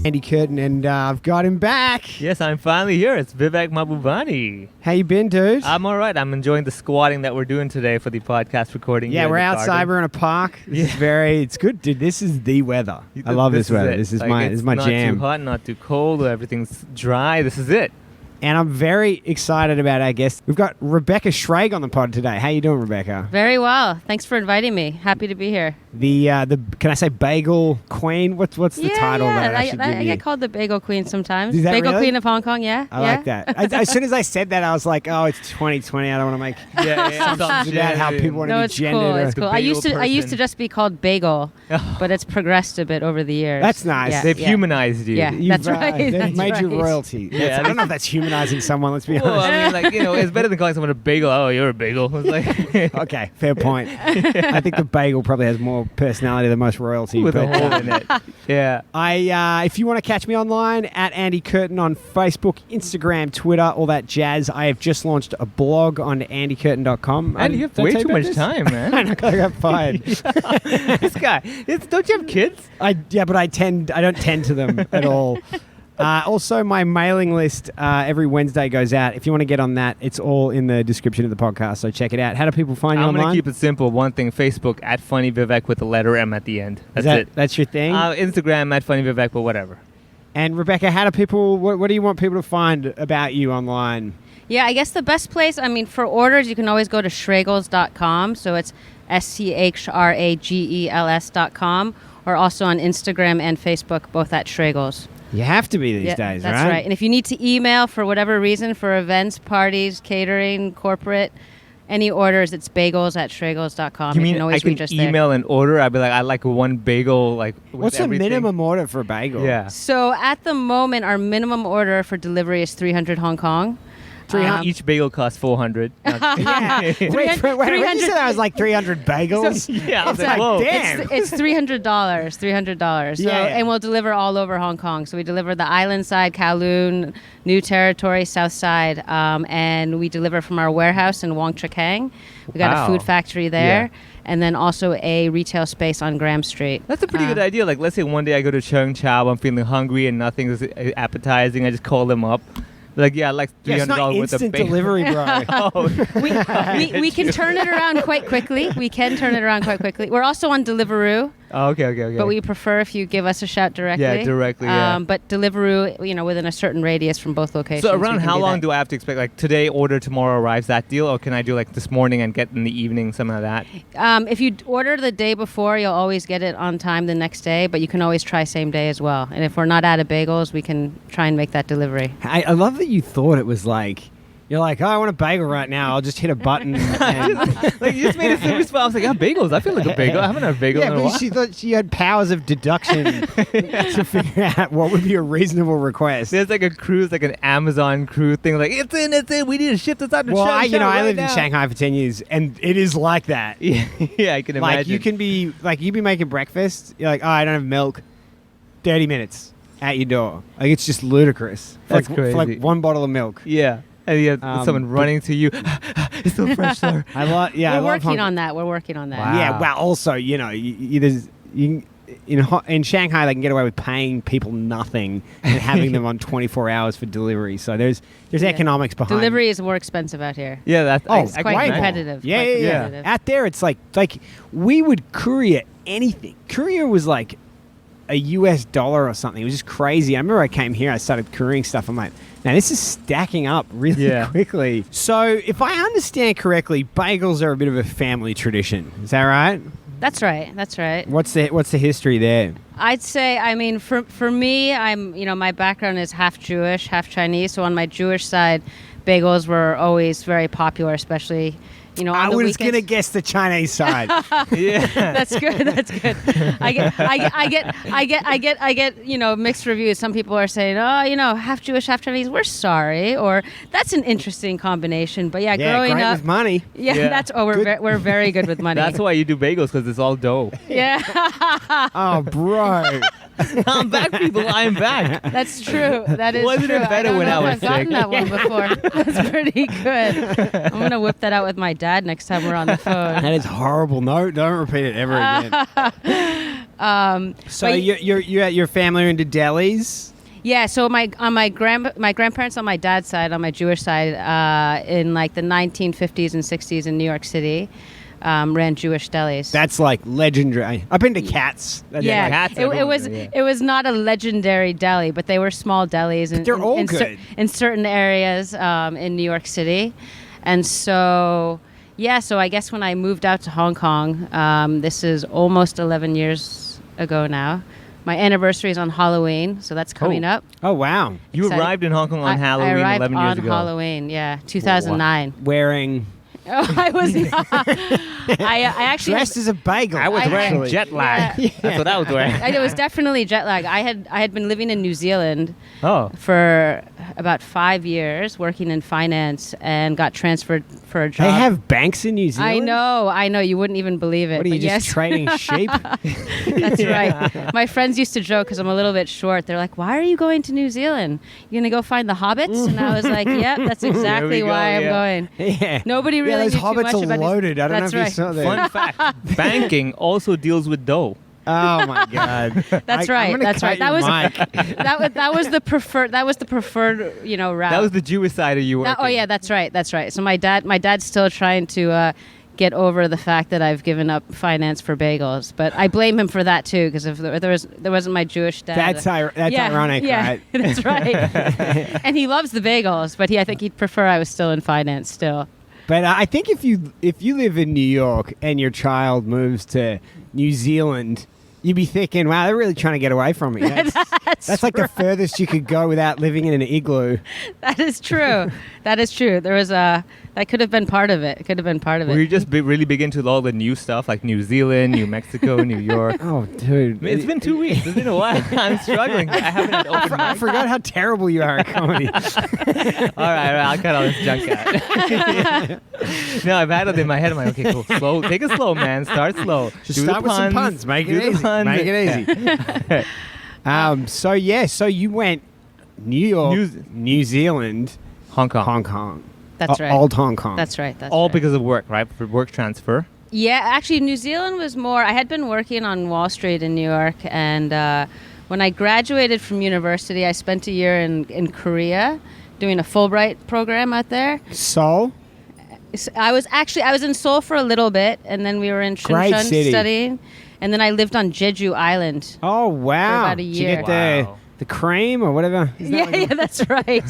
Andy Curtin, and I've got him back. Yes, I'm finally here. It's Vivek Mahbubani. How you been, dude? I'm all right. I'm enjoying the squatting that we're doing today for the podcast recording. Yeah, we're outside. We're in a park. It's good, dude. This is the weather. I love this weather. This is my jam. Not too hot, not too cold. Everything's dry. This is it. And I'm very excited about our guest. We've got Rebecca Schrage on the pod today. How you doing, Rebecca? Very well. Thanks for inviting me. Happy to be here. The can I say bagel queen? What's the title that I should give you? I get called the bagel queen sometimes. Is that bagel really? Queen of Hong Kong, yeah. I like that. As soon as I said that, I was like, oh, it's 2020. I don't want to make assumptions about how people want to be gendered. No, it's cool. I used to just be called bagel, but it's progressed a bit over the years. That's nice. Yeah, They've humanized you. Yeah, that's right. They've made you royalty. I don't know if that's humanizing someone. Let's be honest. Well, I mean, it's better than calling someone a bagel. Oh, you're a bagel. It's like okay, fair point. I think the bagel probably has more personality than most royalty. With a hole in it. Yeah. If you want to catch me online, at Andy Curtin on Facebook, Instagram, Twitter, all that jazz. I have just launched a blog on andycurtin.com. And you have way too much time, man. I know, I got fired. This guy. Don't you have kids? But I don't tend to them at all. Also, my mailing list every Wednesday goes out. If you want to get on that, it's all in the description of the podcast, so check it out. How do people find you online? I'm going to keep it simple. One thing, Facebook, at Funny Vivek with the letter M at the end. That's it. That's your thing? Instagram, at Funny Vivek, but whatever. And Rebecca, how do people? What do you want people to find about you online? Yeah, I guess the best place, for orders, you can always go to Schragels.com. So it's SCHRAGELS.com, or also on Instagram and Facebook, both at Schragels. You have to be these days, right? That's right. And if you need to email for whatever reason, for events, parties, catering, corporate, any orders, it's bagels@Schragels.com. You mean I can email an order? I'd be like, I'd like one bagel, with What's everything. the minimum order for a bagel? Yeah. So at the moment, our minimum order for delivery is 300 Hong Kong. Each bagel costs 400. Yeah. Wait, when you said that was like 300 bagels? I was like, whoa. Damn. It's $300. So, and we'll deliver all over Hong Kong. So we deliver the island side, Kowloon, New Territory, South Side, and we deliver from our warehouse in Wong Chuk Hang. We got a food factory there. Yeah. And then also a retail space on Graham Street. That's a pretty good idea. Like, let's say one day I go to Cheung Chow, I'm feeling hungry and nothing is appetizing. I just call them up. Like, I like $300 worth of bagel. Instant delivery, bro. We can turn it around quite quickly. We're also on Deliveroo. Oh, okay. But we prefer if you give us a shout directly. Yeah, directly, yeah. But Deliveroo, within a certain radius from both locations. So around how long do I have to expect? Like, today, order, tomorrow arrives, that deal? Or can I do, this morning and get in the evening, something like that? If you order the day before, you'll always get it on time the next day. But you can always try same day as well. And if we're not out of bagels, we can try and make that delivery. I love that you thought it was you're like, oh, I want a bagel right now. I'll just hit a button. And you just made it super small. I was like, bagels. I feel like a bagel. I haven't had a bagel in a while. She thought she had powers of deduction to figure out what would be a reasonable request. There's a cruise, an Amazon cruise thing. It's in. We need to ship this out to Shanghai. I lived in Shanghai for 10 years, and it is like that. Yeah, I can imagine. You can be, you'd be making breakfast. You're like, oh, I don't have milk. 30 minutes at your door. It's just ludicrous. That's crazy. For one bottle of milk. Yeah. And you have someone running to you. It's so fresh, sir. We're working on that. Wow. Yeah. Well, also, in Shanghai, they can get away with paying people nothing and having them on 24 hours for delivery. So there's economics behind. Delivery is more expensive out here. Yeah, it's quite competitive. Yeah. Out there, it's like we would courier anything. Courier was like a US dollar or something. It was just crazy. I remember I came here, I started couriering stuff. I'm like, now this is stacking up really quickly. So if I understand correctly, bagels are a bit of a family tradition. Is that right? That's right. What's the history there? I'd say, for me, my background is half Jewish, half Chinese. So on my Jewish side, bagels were always very popular, especially I was going to guess the Chinese side. Yeah. That's good. I get mixed reviews. Some people are saying, oh, half Jewish, half Chinese. We're sorry. Or that's an interesting combination. But growing great up with money. Yeah. We're very good with money. That's why you do bagels, because it's all dough. Yeah. Oh, bro. I'm back, people. I'm back. That's true. That is Wasn't true. it better when I was I've gotten that one before. That's pretty good. I'm going to whip that out with my dad next time we're on the phone. That is horrible. No, don't repeat it ever again. So but your family are into delis? yeah, so my grandparents on my dad's side, on my Jewish side, in like the 1950s and 60s in New York City, ran Jewish delis. That's like legendary. I've been to Cats. yeah, Cats, it everyone was do, yeah. it was not a legendary deli, but they were small delis, and they're all good. in certain areas in New York City, and so. Yeah, so I guess when I moved out to Hong Kong, this is almost 11 years ago now. My anniversary is on Halloween, so that's coming up. Oh, wow. You Excited. arrived in Hong Kong on I Halloween arrived 11 years on ago. Halloween, yeah, 2009. Wearing... Oh, I was not. I actually dressed as a bagel. I was I- wearing actually. jet lag. Yeah. That's what I was wearing. It was definitely jet lag. I had been living in New Zealand Oh. for about 5 years, working in finance, and got transferred for a job. They have banks in New Zealand? I know. You wouldn't even believe it. What are you, but just yes. trading sheep? That's right. My friends used to joke because I'm a little bit short. They're like, "Why are you going to New Zealand? You gonna go find the hobbits?" And I was like, "Yep, that's exactly go, why I'm yeah. going." Yeah. Nobody really Yeah, those knew too hobbits much are about loaded. I don't know That's if you right. saw that. Fun fact: banking also deals with dough. Oh my god. That's I'm right. gonna That's cut right. That your was mic. that was the preferred. That was the preferred. Route. That was the Jewish side of you working. Oh yeah, that's right. That's right. So my dad's still trying to get over the fact that I've given up finance for bagels, but I blame him for that too because if there wasn't my Jewish dad. That's ironic, yeah, right? That's right. And he loves the bagels, but I think he'd prefer I was still in finance still. But I think if you live in New York and your child moves to New Zealand, you'd be thinking, wow, they're really trying to get away from me. That's like the furthest you could go without living in an igloo. That is true. That is true. There was that could have been part of it. It could have been part of Were it. you just really big into all the new stuff like New Zealand, New Mexico, New York? Oh, dude. It's been 2 weeks. It's been a while. I'm struggling. I haven't had open I mic. forgot how terrible you are at comedy. All right, I'll cut all this junk out. No, I've had it in my head. I'm like, okay, cool. Slow. Take it slow, man. Start slow. Just Do the start with some puns. Make Do it the easy. puns. Make it easy. So you went New York, New Zealand, Hong Kong. Hong Kong. That's right. Old Hong Kong. That's right. That's All right. because of work, right? For work transfer. Yeah, actually, New Zealand was more. I had been working on Wall Street in New York, and when I graduated from university, I spent a year in Korea doing a Fulbright program out there. Seoul? I was in Seoul for a little bit, and then we were in Great Chuncheon city. studying, and then I lived on Jeju Island. Oh, wow. For about a Did you year. get Wow. the cream or whatever? Is that Yeah, what it- yeah, that's right.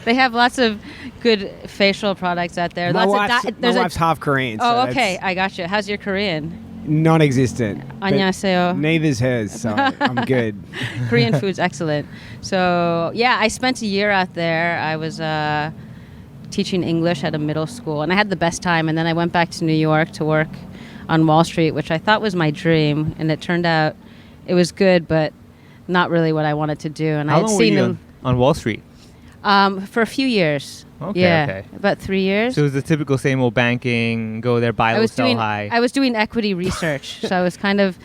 They have lots of good facial products out there. My Lots wife's, of my wife's half Korean. Oh, so okay, that's I got you. How's your Korean? non-existent. But 안녕하세요. Neither's hers, so I'm good. Korean food's excellent. So yeah, I spent a year out there. I was teaching English at a middle school, and I had the best time. And then I went back to New York to work on Wall Street, which I thought was my dream, and it turned out it was good, but not really what I wanted to do. And I How had long were seen you on Wall Street? for a few years. Okay, yeah, okay. about 3 years. So it was the typical same old banking, go there, buy low, sell high. I was doing equity research, so I was it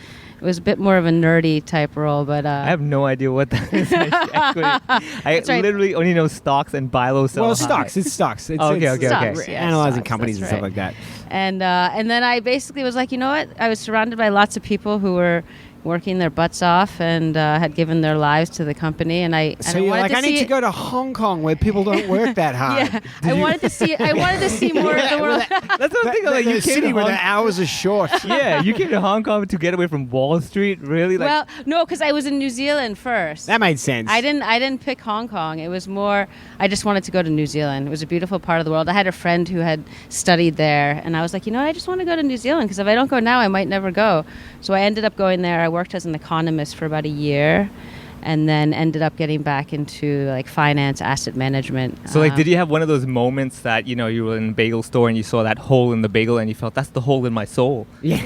was a bit more of a nerdy type role, but I have no idea what that is. Equity. I That's right. literally only know stocks and buy low, sell Well, high. stocks. It's stocks. It's, Okay, it's okay, okay. Stocks, yeah, analyzing stocks, companies and that's stuff right. like that. And then I basically was like, you know what? I was surrounded by lots of people who were working their butts off and had given their lives to the company. And I So you're wanted like, to I need see to go to Hong Kong where people don't work that hard. Yeah, I wanted to see more of the world. That's what I'm thinking. Like, you the came city to where Hong the hours are short. Yeah, you came to Hong Kong to get away from Wall Street. Really? Like, Well, no, because I was in New Zealand first. That made sense. I didn't pick Hong Kong. It was more I just wanted to go to New Zealand. It was a beautiful part of the world. I had a friend who had studied there, and I was like, you know what? I just want to go to New Zealand because if I don't go now, I might never go. So I ended up going there. I worked as an economist for about a year, and then ended up getting back into like finance, asset management. so like, did you have one of those moments that, you know, you were in a bagel store and you saw that hole in the bagel and you felt that's the hole in my soul? Yeah.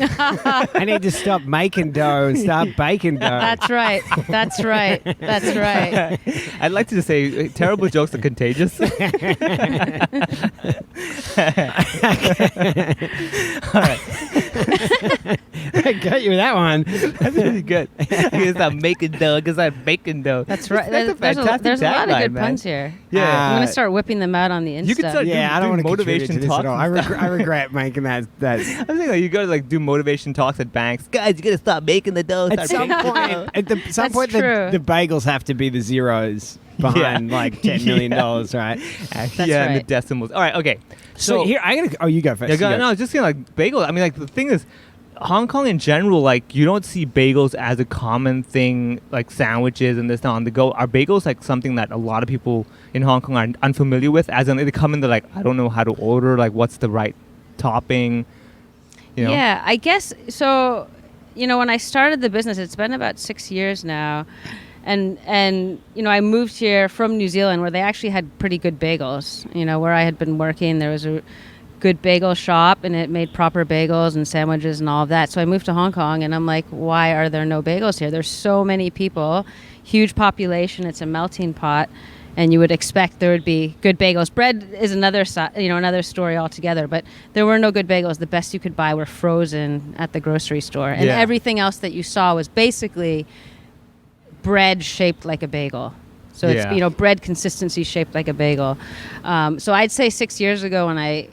I need to stop making dough and start baking dough. That's right. That's right. That's right. I'd like to say terrible jokes are contagious. All right. I got you with that one. That's really good. It's not making dough. It's not baking dough. That's right. That's a fantastic there's a lot of tagline, good man. puns here. Yeah. I'm gonna start whipping them out on the Insta. You could start Yeah, I don't want to motivation contribute to this talks at all. and I regret making that. I'm thinking like you go to like do motivation talks at banks. Guys, you gotta stop making the dough. At some point, That's the true. bagels have to be the zeros behind like $10 million, right? That's yeah, and the right. decimals. All right, okay. So here I gotta. Oh, you go first. Yeah, You go. no, I was just saying like bagel. I mean, like the thing is, Hong Kong in general, like you don't see bagels as a common thing, like sandwiches and this and on the go. Are bagels like something that a lot of people in Hong Kong are unfamiliar with? As in, they come in, they're like, I don't know how to order. Like, what's the right topping? You know? Yeah, I guess so. When I started the business, it's been about 6 years now. And I moved here from New Zealand where they actually had pretty good bagels. Where I had been working, there was a good bagel shop and it made proper bagels and sandwiches and all of that. So I moved to Hong Kong and I'm like, why are there no bagels here? There's so many people, huge population. It's a melting pot. And you would expect there would be good bagels. Bread is another story altogether. But there were no good bagels. The best you could buy were frozen at the grocery store. And everything else that you saw was basically bread shaped like a bagel. So it's bread consistency shaped like a bagel. So I'd say 6 years ago when I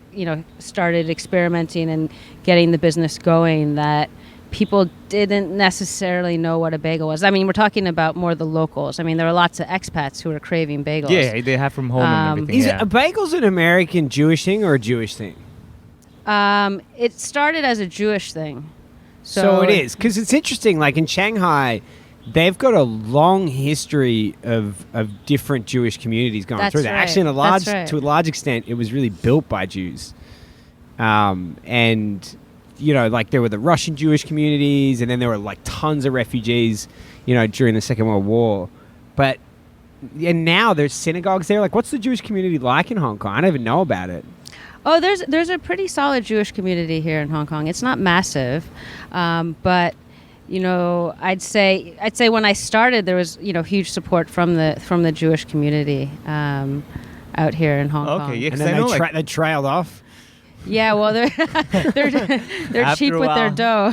started experimenting and getting the business going, that people didn't necessarily know what a bagel was. I mean, we're talking about more the locals. I mean, there are lots of expats who are craving bagels. Yeah, they have from home and everything. Is a bagel's an American Jewish thing or a Jewish thing? It started as a Jewish thing. So it is, because it's interesting. Like in Shanghai, they've got a long history of different Jewish communities going through there. Right. Actually, That's to a large extent, it was really built by Jews. And like there were the Russian Jewish communities, and then there were like tons of refugees, during the Second World War. And now there's synagogues there. Like, what's the Jewish community like in Hong Kong? I don't even know about it. Oh, there's a pretty solid Jewish community here in Hong Kong. It's not massive, but I'd say when I started, there was huge support from the Jewish community out here in Hong Kong. Okay, yeah, And 'cause I then know they trailed off. Yeah, well, they're After cheap a with their while. dough.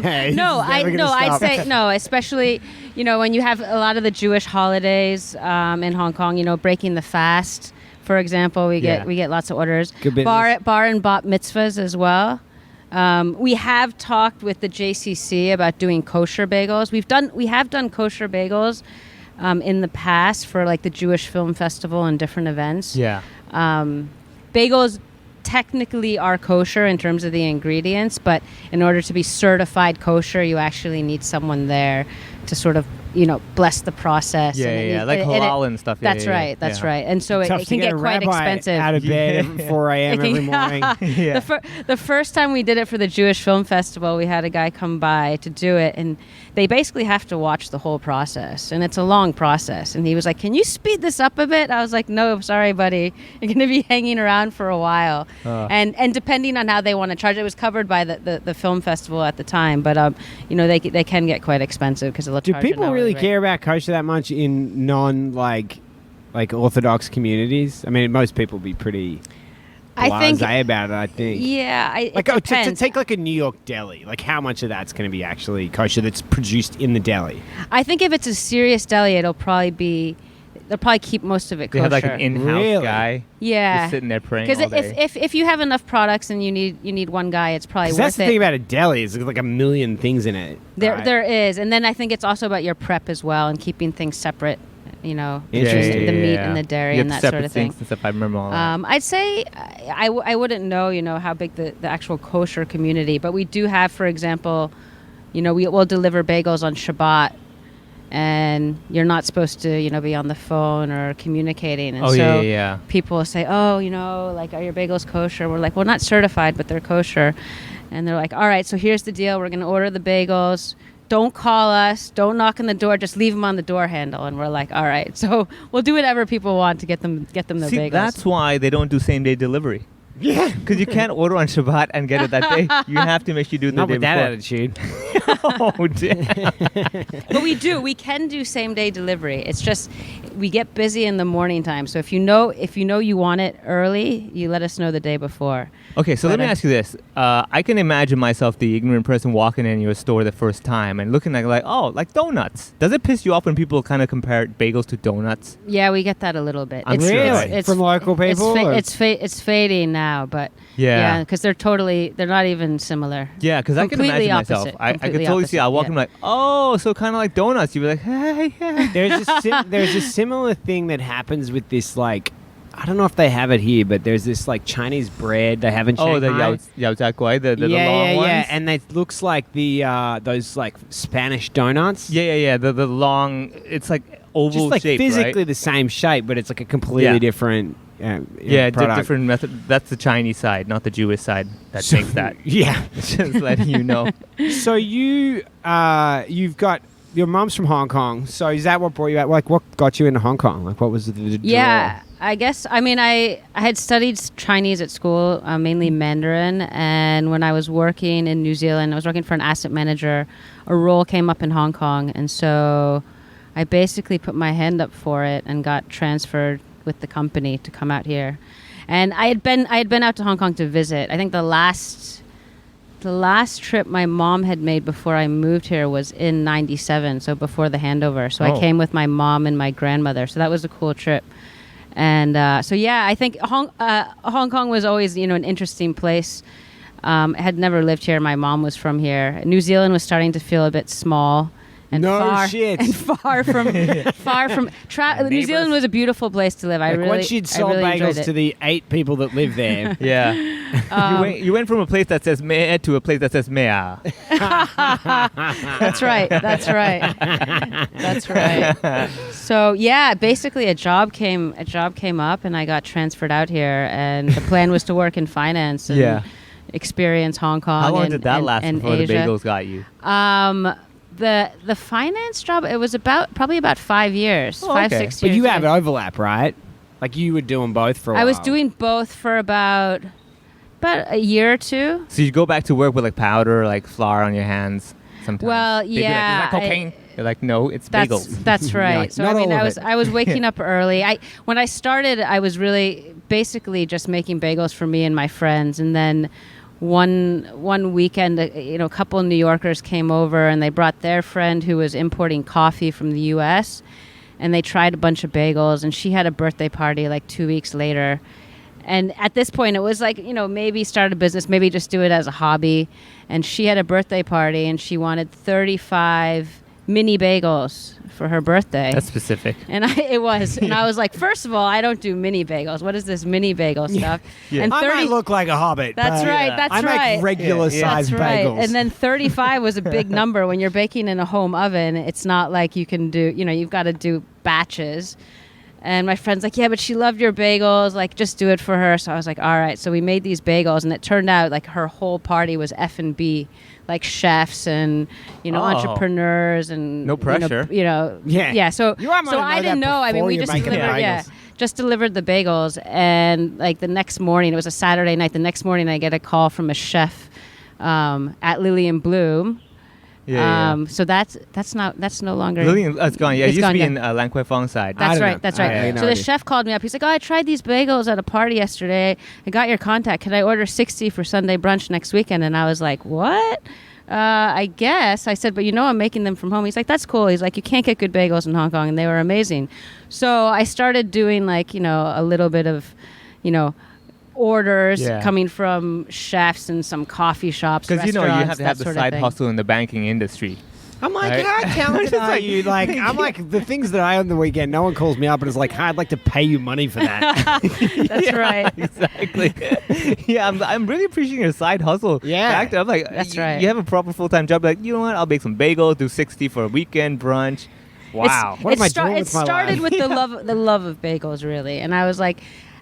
Hey, No, this is never gonna I'd stop. say no, especially when you have a lot of the Jewish holidays in Hong Kong. Breaking the fast, for example, we get lots of orders. Good business. Bar and bat mitzvahs as well. We have talked with the JCC about doing kosher bagels. We have done kosher bagels in the past for like the Jewish Film Festival and different events. Yeah. Bagels technically are kosher in terms of the ingredients, but in order to be certified kosher, you actually need someone there to sort of bless the process. Yeah, like halal and stuff. That's right. And so Tough it to can get a quite rabbi expensive. out of bed at 4 a.m. every morning. Yeah. The first time we did it for the Jewish Film Festival, we had a guy come by to do it, and they basically have to watch the whole process, and it's a long process. And he was like, "Can you speed this up a bit?" I was like, "No, sorry, buddy. You're going to be hanging around for a while." And depending on how they want to charge, it was covered by the film festival at the time, but they can get quite expensive because they'll Do charge an people hourly really rate. care about kosher that much in non like Orthodox communities? I mean, most people be pretty blasé about it. I think. Yeah, it Like, to depends. take like a New York deli, like how much of that's going to be actually kosher that's produced in the deli? I think if it's a serious deli, they'll probably keep most of it They kosher. have like an in-house Really? guy. Yeah. Just sitting there praying Because all day. if you have enough products and you need one guy, it's probably 'Cause worth that's the it. thing about a deli is there's like a million things in it. right? There is, and then I think it's also about your prep as well and keeping things separate. Interesting. The meat and the dairy You and have that sort of separate thing. sinks and stuff. I remember all that. I'd say I wouldn't know how big the actual kosher community, but we do have, for example, we will deliver bagels on Shabbat, and you're not supposed to be on the phone or communicating. And so people will say, like, are your bagels kosher? We're like, well, not certified, but they're kosher. And they're like, all right, so here's the deal. We're going to order the bagels. Don't call us. Don't knock on the door. Just leave them on the door handle. And we're like, all right. So we'll do whatever people want to get them their See, bagels. that's why they don't do same-day delivery. Yeah. Because you can't order on Shabbat and get it that day. You have to make sure you do it the Not day with that before. attitude. Oh, damn. But we can do same day delivery. It's just we get busy in the morning time. So if you know you want it early, you let us know the day before. Okay, so let me But, ask you this. I can imagine myself, the ignorant person, walking in your store the first time and looking like, oh, like donuts. Does it piss you off when people kind of compare bagels to donuts? Yeah, we get that a little bit. I'm sure, right? It's From local people, or- It's fading now, but Yeah. because they're not even similar. Yeah, because I can Completely imagine myself. opposite. I could Completely totally see. I walk opposite, in like, oh, so kind of like donuts. You'd be like, hey, yeah. There's a similar thing that happens with this, like, I don't know if they have it here, but there's this like Chinese bread they have in Shanghai. Oh, the yao zha guai, the long ones. Yeah, and it looks like the those like Spanish donuts. Yeah. The long, it's like oval Just like shape, physically right? the same shape, but it's like a completely different. Product. Different method. That's the Chinese side, not the Jewish side that makes that. Yeah. Just letting you know. So you've got your mum's from Hong Kong. So is that what brought you out? Like, what got you into Hong Kong? Like, what was the draw? Yeah, I guess. I mean, I had studied Chinese at school, mainly Mandarin. And when I was working in New Zealand, I was working for an asset manager. A role came up in Hong Kong. And so I basically put my hand up for it and got transferred with the company to come out here. And I had been out to Hong Kong to visit. I think the last trip my mom had made before I moved here was in 97, so before the handover. So I came with my mom and my grandmother. So that was a cool trip. And so yeah, I think Hong Kong was always, an interesting place. I had never lived here. My mom was from here. New Zealand was starting to feel a bit small. And far from New Zealand was a beautiful place to live. Once you'd sold bagels to the 8 people that live there. Yeah. You went from a place that says meh to a place that says mea. That's right. So yeah, basically a job came up and I got transferred out here, and the plan was to work in finance and experience Hong Kong. How long did that last before Asia. the bagels got you? The finance job, it was probably about 5 years, 5-6 years. But you have an overlap, right? Like you were doing both for a while. I was doing both for about a year or two. So you go back to work with like powder, like flour on your hands sometimes. Well, They'd be like, is that cocaine? You're like, no, it's bagels. That's right. Like, so not I mean, all of I was waking up early. When I started, I was really basically just making bagels for me and my friends, and then one weekend, a couple of New Yorkers came over and they brought their friend who was importing coffee from the U.S. and they tried a bunch of bagels, and she had a birthday party like 2 weeks later. And at this point, it was like, maybe start a business, maybe just do it as a hobby. And she had a birthday party and she wanted 35 mini bagels for her birthday. That's specific. And it was. And I was like, first of all, I don't do mini bagels. What is this mini bagel stuff? Yeah. And I might look like a hobbit. That's but right. That's I right. make regular sized That's right. bagels. And then 35 was a big number. When you're baking in a home oven, it's not like you can do, you've got to do batches. And my friend's like, yeah, but she loved your bagels. Like, just do it for her. So I was like, all right. So we made these bagels, and it turned out like her whole party was F&B, like chefs and entrepreneurs and no pressure. Yeah. So I didn't know. I mean, we just delivered the bagels, and like the next morning, it was a Saturday night. The next morning, I get a call from a chef at Lily and Bloom. So that's no longer. It's gone. Yeah, it's it used gone, to be in Lan Kwai Fong side. That's right. That's right. No So the idea. chef called me up. He's like, "Oh, I tried these bagels at a party yesterday. I got your contact. Can I order 60 for Sunday brunch next weekend?" And I was like, "What? I guess." I said, "But I'm making them from home." He's like, "That's cool." He's like, "You can't get good bagels in Hong Kong," and they were amazing. So I started doing like a little bit of, orders coming from chefs and some coffee shops, because you have to have the sort side hustle in the banking industry. I'm like, Right? how talented are you? Like, I'm like, the things that I own the weekend, no one calls me up and is like, "Hi, I'd like to pay you money for that." That's right. Exactly. Yeah, I'm really appreciating your side hustle. Yeah. Fact. I'm like, That's right. You have a proper full-time job. Like, you know what? I'll bake some bagels, do 60 for a weekend brunch. Wow. What am I doing It with my started life? with the love of bagels, really, and I was like,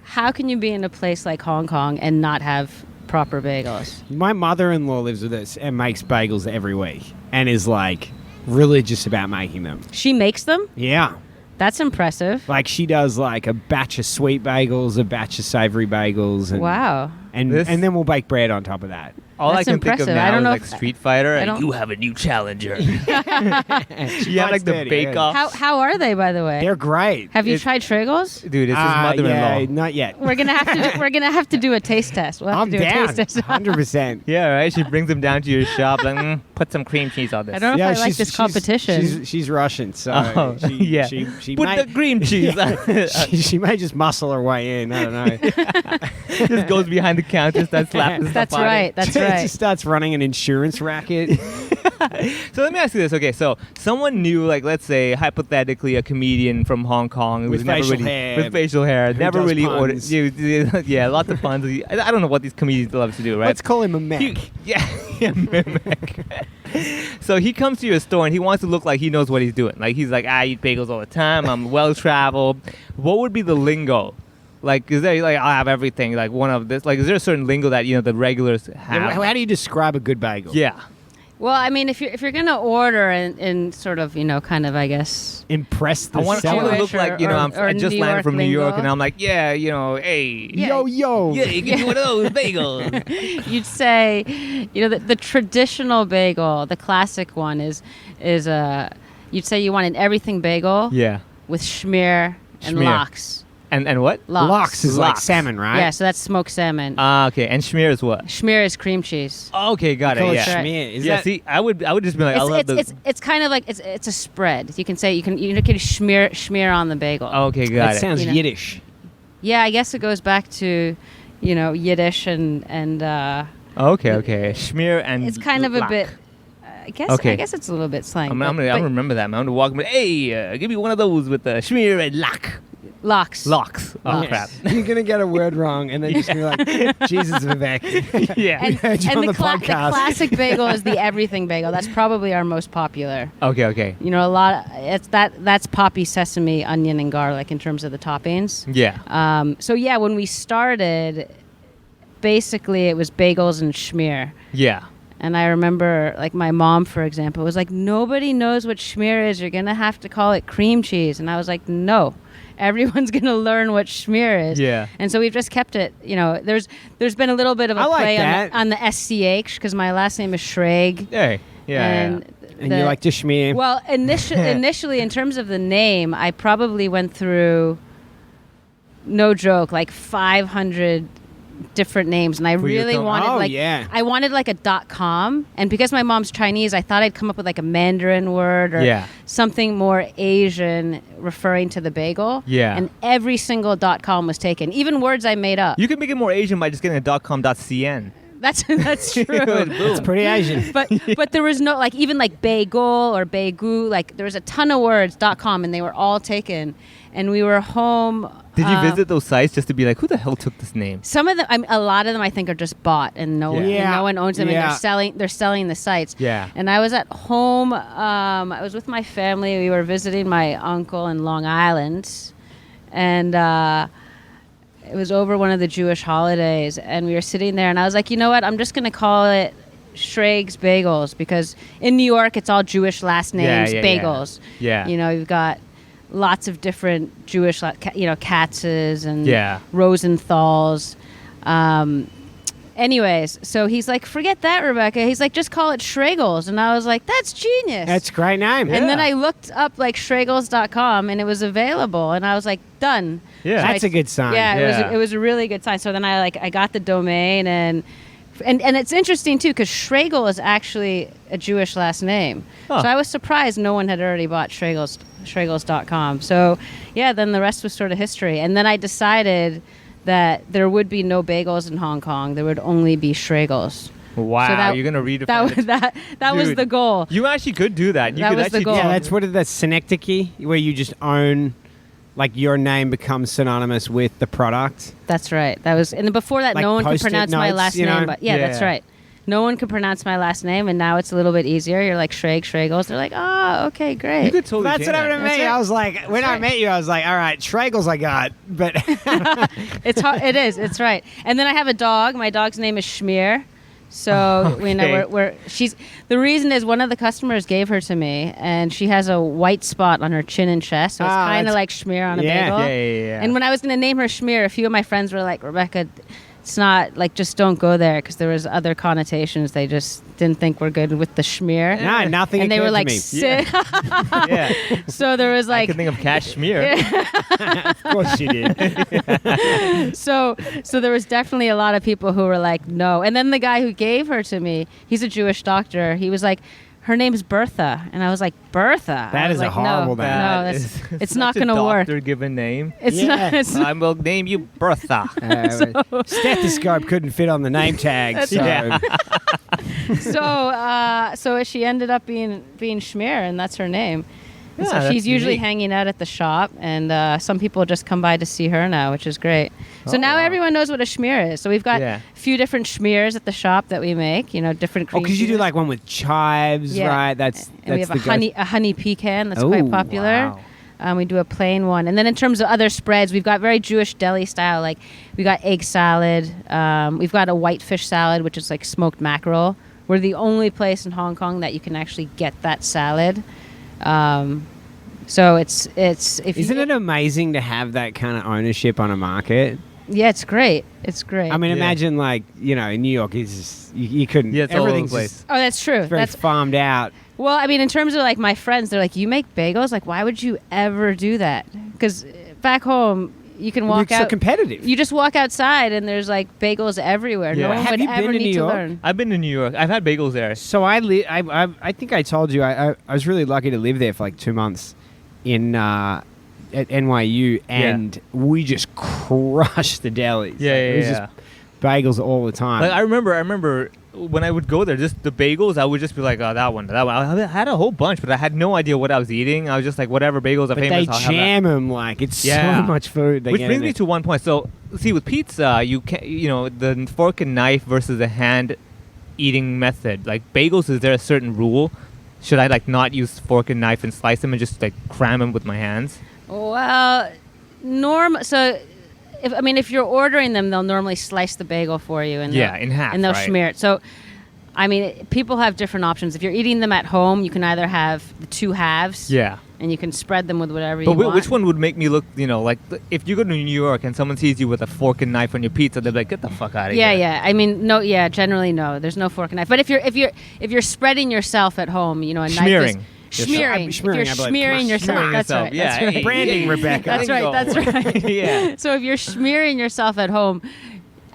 how can you be in a place like Hong Kong and not have proper bagels? My mother-in-law lives with us and makes bagels every week and is like religious about making them. She makes them? Yeah. That's impressive. Like she does like a batch of sweet bagels, a batch of savory bagels. And, Wow. and This- then we'll bake bread on top of that. All That's I can think of impressive. I now don't is know like if- Street Fighter. I And don't- you have a new challenger. She You have like likes the dirty, bake yeah. off. How are they, by the way? They're great. Have you It- tried Schragels? Dude, it's his mother-in-law. Yeah, not yet. We're gonna have to do a taste test. We'll have I'm to do a down. taste test. 100%. Yeah, right. She brings him down to your shop, like, put some cream cheese on this. I don't know if I like this competition. She's Russian, so Oh, she, yeah. she Put may, the cream cheese. she may just muscle her way in. I don't know. Just goes behind the counter, starts slapping stuff That's on it. right. That's She right. just starts running an insurance racket. So let me ask you this. Okay, so someone new, like let's say hypothetically a comedian from Hong Kong who With was never facial really hair, with facial hair, who never does really ordered. puns. Yeah, lots of puns. I don't know what these comedians love to do, right? Let's call him a mech. Yeah, mimic. So he comes to your store and he wants to look like he knows what he's doing. Like he's like, I eat bagels all the time. I'm well traveled. What would be the lingo? Like, is there like I have everything? Like one of this? Like, is there a certain lingo that the regulars have? How do you describe a good bagel? Yeah. Well, I mean, if you're gonna order and sort of kind of I guess Impress the I want to seller. look like or I just New landed York from New York lingo. and I'm like, yeah, hey, Yeah. Yo. yeah, you can do one of those bagels. you'd say, the traditional bagel, the classic one is you'd say you want an everything bagel Yeah. with schmear and Schmear. lox. And what? Lox is like Lox. salmon, right? Yeah, so that's smoked salmon. Okay. And schmear is what? Schmear is cream cheese. Okay, got Call it. it Yeah. Right. schmear. Is Yeah. that, See, I would just be like, I love the. It's kind of like it's a spread. You can say you can schmear on the bagel. Okay, got that it. sounds You know. Yiddish. Yeah, I guess it goes back to Yiddish and Okay. Schmear and. it's kind of a lock. bit. I guess Okay. it's a little bit slang. I'm but gonna remember that. I'm gonna walk. Hey, give me one of those with the schmear and lock. lox. Locks. Oh Yes. crap. You're going to get a word wrong and then just be like, Jesus, Vivek. Yeah. And, heard you on the the podcast. classic bagel is the everything bagel. That's probably our most popular. Okay. A lot. That's poppy, sesame, onion, and garlic in terms of the toppings. Yeah. So yeah, when we started, basically it was bagels and schmear. Yeah. And I remember, like, my mom, for example, was like, nobody knows what schmear is. You're going to have to call it cream cheese. And I was like, no. Everyone's going to learn what schmear is. Yeah. And so we've just kept it, there's been a little bit of a I like play that. on the SCH because my last name is Schrage. Hey. Yeah. And And you like to schmear. Well, initially, in terms of the name, I probably went through, no joke, like 500 different names, and I For your really com- wanted I wanted like a .com, and because my mom's Chinese, I thought I'd come up with like a Mandarin word or Yeah. something more Asian referring to the bagel. Yeah. And every single .com was taken, even words I made up. You can make it more Asian by just getting a .com.cn. That's true. It's pretty Asian. But there was no even bagel or bagoo, like there was a ton of words .com, and they were all taken, and we were home. Did you visit those sites just to be like, who the hell took this name? Some of them, a lot of them, I think, are just bought, and no one owns them, Yeah. and they're selling the sites. Yeah. And I was at home. I was with my family. We were visiting my uncle in Long Island, and it was over one of the Jewish holidays, and we were sitting there, and I was like, you know what? I'm just going to call it Schrage's Bagels, because in New York, it's all Jewish last names, bagels. Yeah. You've got lots of different Jewish, Katzes and Yeah. Rosenthals. Anyways, so he's like, forget that, Rebecca. He's like, just call it Schragels. And I was like, that's genius. That's a great name. And then I looked up like Schragels.com, and it was available, and I was like, done. Yeah. That's a good sign. Yeah, Yeah. it was a really good sign. So then I got the domain, and it's interesting too, because Schragel is actually a Jewish last name. Huh. So I was surprised no one had already bought Schragels.com. So yeah, then the rest was sort of history. And then I decided that there would be no bagels in Hong Kong. There would only be Schragels. Wow, So that- you're gonna redefine That was Dude. the goal. You actually could do that. You That could was the actually goal. Yeah, that's what that's synecdoche, where you just own, like your name becomes synonymous with the product. That's right. That was, and before that, Like no one could Post-it pronounce my notes, last you know? name. But yeah, that's Yeah. right. No one could pronounce my last name, and now it's a little bit easier. You're like Schragels. They're like, oh, okay, great. You could totally That's change what that. happened to me. That's right. I was like, when That's I right. met you, I was like, all right, Schragels I got, but It's hard. It is. It's right. And then I have a dog. My dog's name is Schmear. So Okay. we're she's the reason is one of the customers gave her to me, and she has a white spot on her chin and chest, so it's Ah, kind of that's- like Schmear on a Yeah. bagel. Yeah. And when I was going to name her Schmear, a few of my friends were like, Rebecca, it's not like just don't go there because there was other connotations they just didn't think were good with the schmear. No, nothing. And they were like, Yeah. So there was I like, can think of cashmere. Of course she did. so there was definitely a lot of people who were like, no. And then the guy who gave her to me, he's a Jewish doctor. He was like, her name's Bertha, and I was like, Bertha. That is a horrible name. No, it's not going to work. Doctor-given name. It's not. It's I will name you Bertha. Stethoscope couldn't fit on the name tag. So. Yeah. So she ended up being Schmear, and that's her name. And Yeah, so that's she's usually unique. hanging out at the shop, and some people just come by to see her now, which is great. So Oh, now wow. everyone knows what a schmear is. So we've got Yeah. a few different schmears at the shop that we make. Different. Oh, cream because you do cheeses. like one with chives, Yeah. right? That's And we have the a honey pecan that's Oh, quite popular. wow. We do a plain one, and then in terms of other spreads, we've got very Jewish deli style. Like we got egg salad. We've got a whitefish salad, which is like smoked mackerel. We're the only place in Hong Kong that you can actually get that salad. So it's if Isn't you, it amazing to have that kind of ownership on a market? Yeah, it's great. It's great. I mean, Yeah. imagine like in New York, it's just, you couldn't. Yeah, it's all over the everything's place. just- oh, that's true. it's very That's farmed out. well. I mean, in terms of like my friends, they're like, "You make bagels? Like, why would you ever do that?" Because back home, you can walk It's so out. competitive. You just walk outside and there's like bagels everywhere. Yeah. No one Have would you been ever to need New to York? learn. I've been to New York. I've had bagels there. So I think I told you I was really lucky to live there for like 2 months in at NYU, and we just crushed the delis. Yeah, Like, it was yeah, just bagels all the time. Like I remember when I would go there, just the bagels, I would just be like, oh, that one. I had a whole bunch, but I had no idea what I was eating. I was just like, whatever bagels are but famous, they I'll have that. jam them like it's Yeah. so much food. They Which get brings in me there. to one point. So, see, with pizza, you can the fork and knife versus the hand eating method. Like bagels, is there a certain rule? Should I like not use fork and knife and slice them and just like cram them with my hands? Well, so if you're ordering them, they'll normally slice the bagel for you and Yeah, they'll- in half, and they'll right. schmear it. So, I mean, people have different options. If you're eating them at home, you can either have the two halves, Yeah. and you can spread them with whatever But you want. which one would make me look, like if you go to New York and someone sees you with a fork and knife on your pizza, they're like, get the fuck out of Yeah, here. yeah. I mean, no, yeah. Generally, no. There's no fork and knife. But if you're spreading yourself at home, a knife is Schmearing. schmearing. Schmearing, I If you're believe. smearing yourself, Schmearing that's yourself, right. yeah. That's right. Branding, Rebecca. That's right. That's right. Yeah. So if you're smearing yourself at home,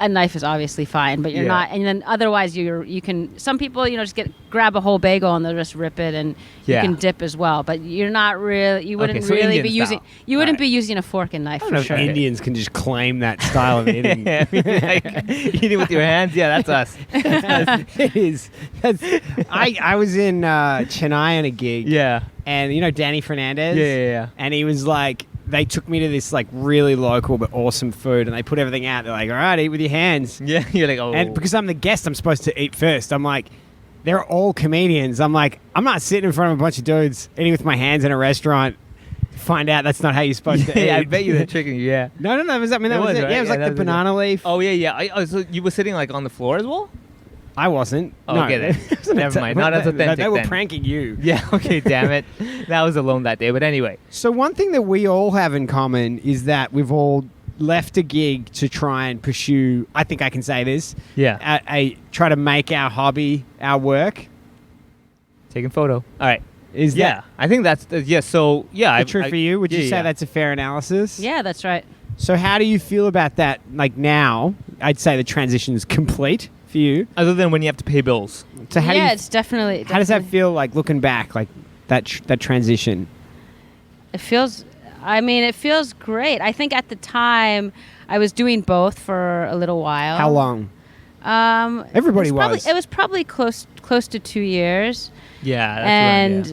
a knife is obviously fine, but you're Yeah. not. And then otherwise, you can. Some people, just grab a whole bagel and they'll just rip it, and Yeah. you can dip as well. But you're not really. You wouldn't Okay, so really Indian be using. style. You wouldn't Right. be using a fork and knife I don't for know if sure. Indians can just claim that style of eating. Yeah, I mean, like, eating with your hands, yeah, that's us. It is. I was in Chennai on a gig. Yeah. And Danny Fernandez? Yeah. And he was like, they took me to this like really local but awesome food, and they put everything out. They're like, all right, eat with your hands. Yeah, you're like, oh. And because I'm the guest, I'm supposed to eat first. I'm like, they're all comedians. I'm like, I'm not sitting in front of a bunch of dudes eating with my hands in a restaurant. Find out that's not how you're supposed to eat. yeah, I bet you they're tricking you, yeah. No, that was it. It Yeah, was, it right? was Yeah, like that the was it. banana leaf. Oh, yeah. So you were sitting like on the floor as well? I wasn't. Oh, No. okay, then. It wasn't Never mind. Not as authentic They were then. pranking you. Yeah, okay, damn it. That was alone that day. But anyway. So one thing that we all have in common is that we've all left a gig to try and pursue, I think I can say this, Yeah. try to make our hobby our work. Taking photo. All right. Is Yeah. I think that's, so, yeah. that true for you? Would you say yeah. that's a fair analysis? Yeah, that's right. So how do you feel about that? Like now, I'd say the transition is complete for you. Other than when you have to pay bills. So how Yeah, do you, it's definitely. how does that definitely- feel like looking back, like that transition? It feels great. I think at the time I was doing both for a little while. How long? Everybody It was probably close to 2 years. Yeah. That's And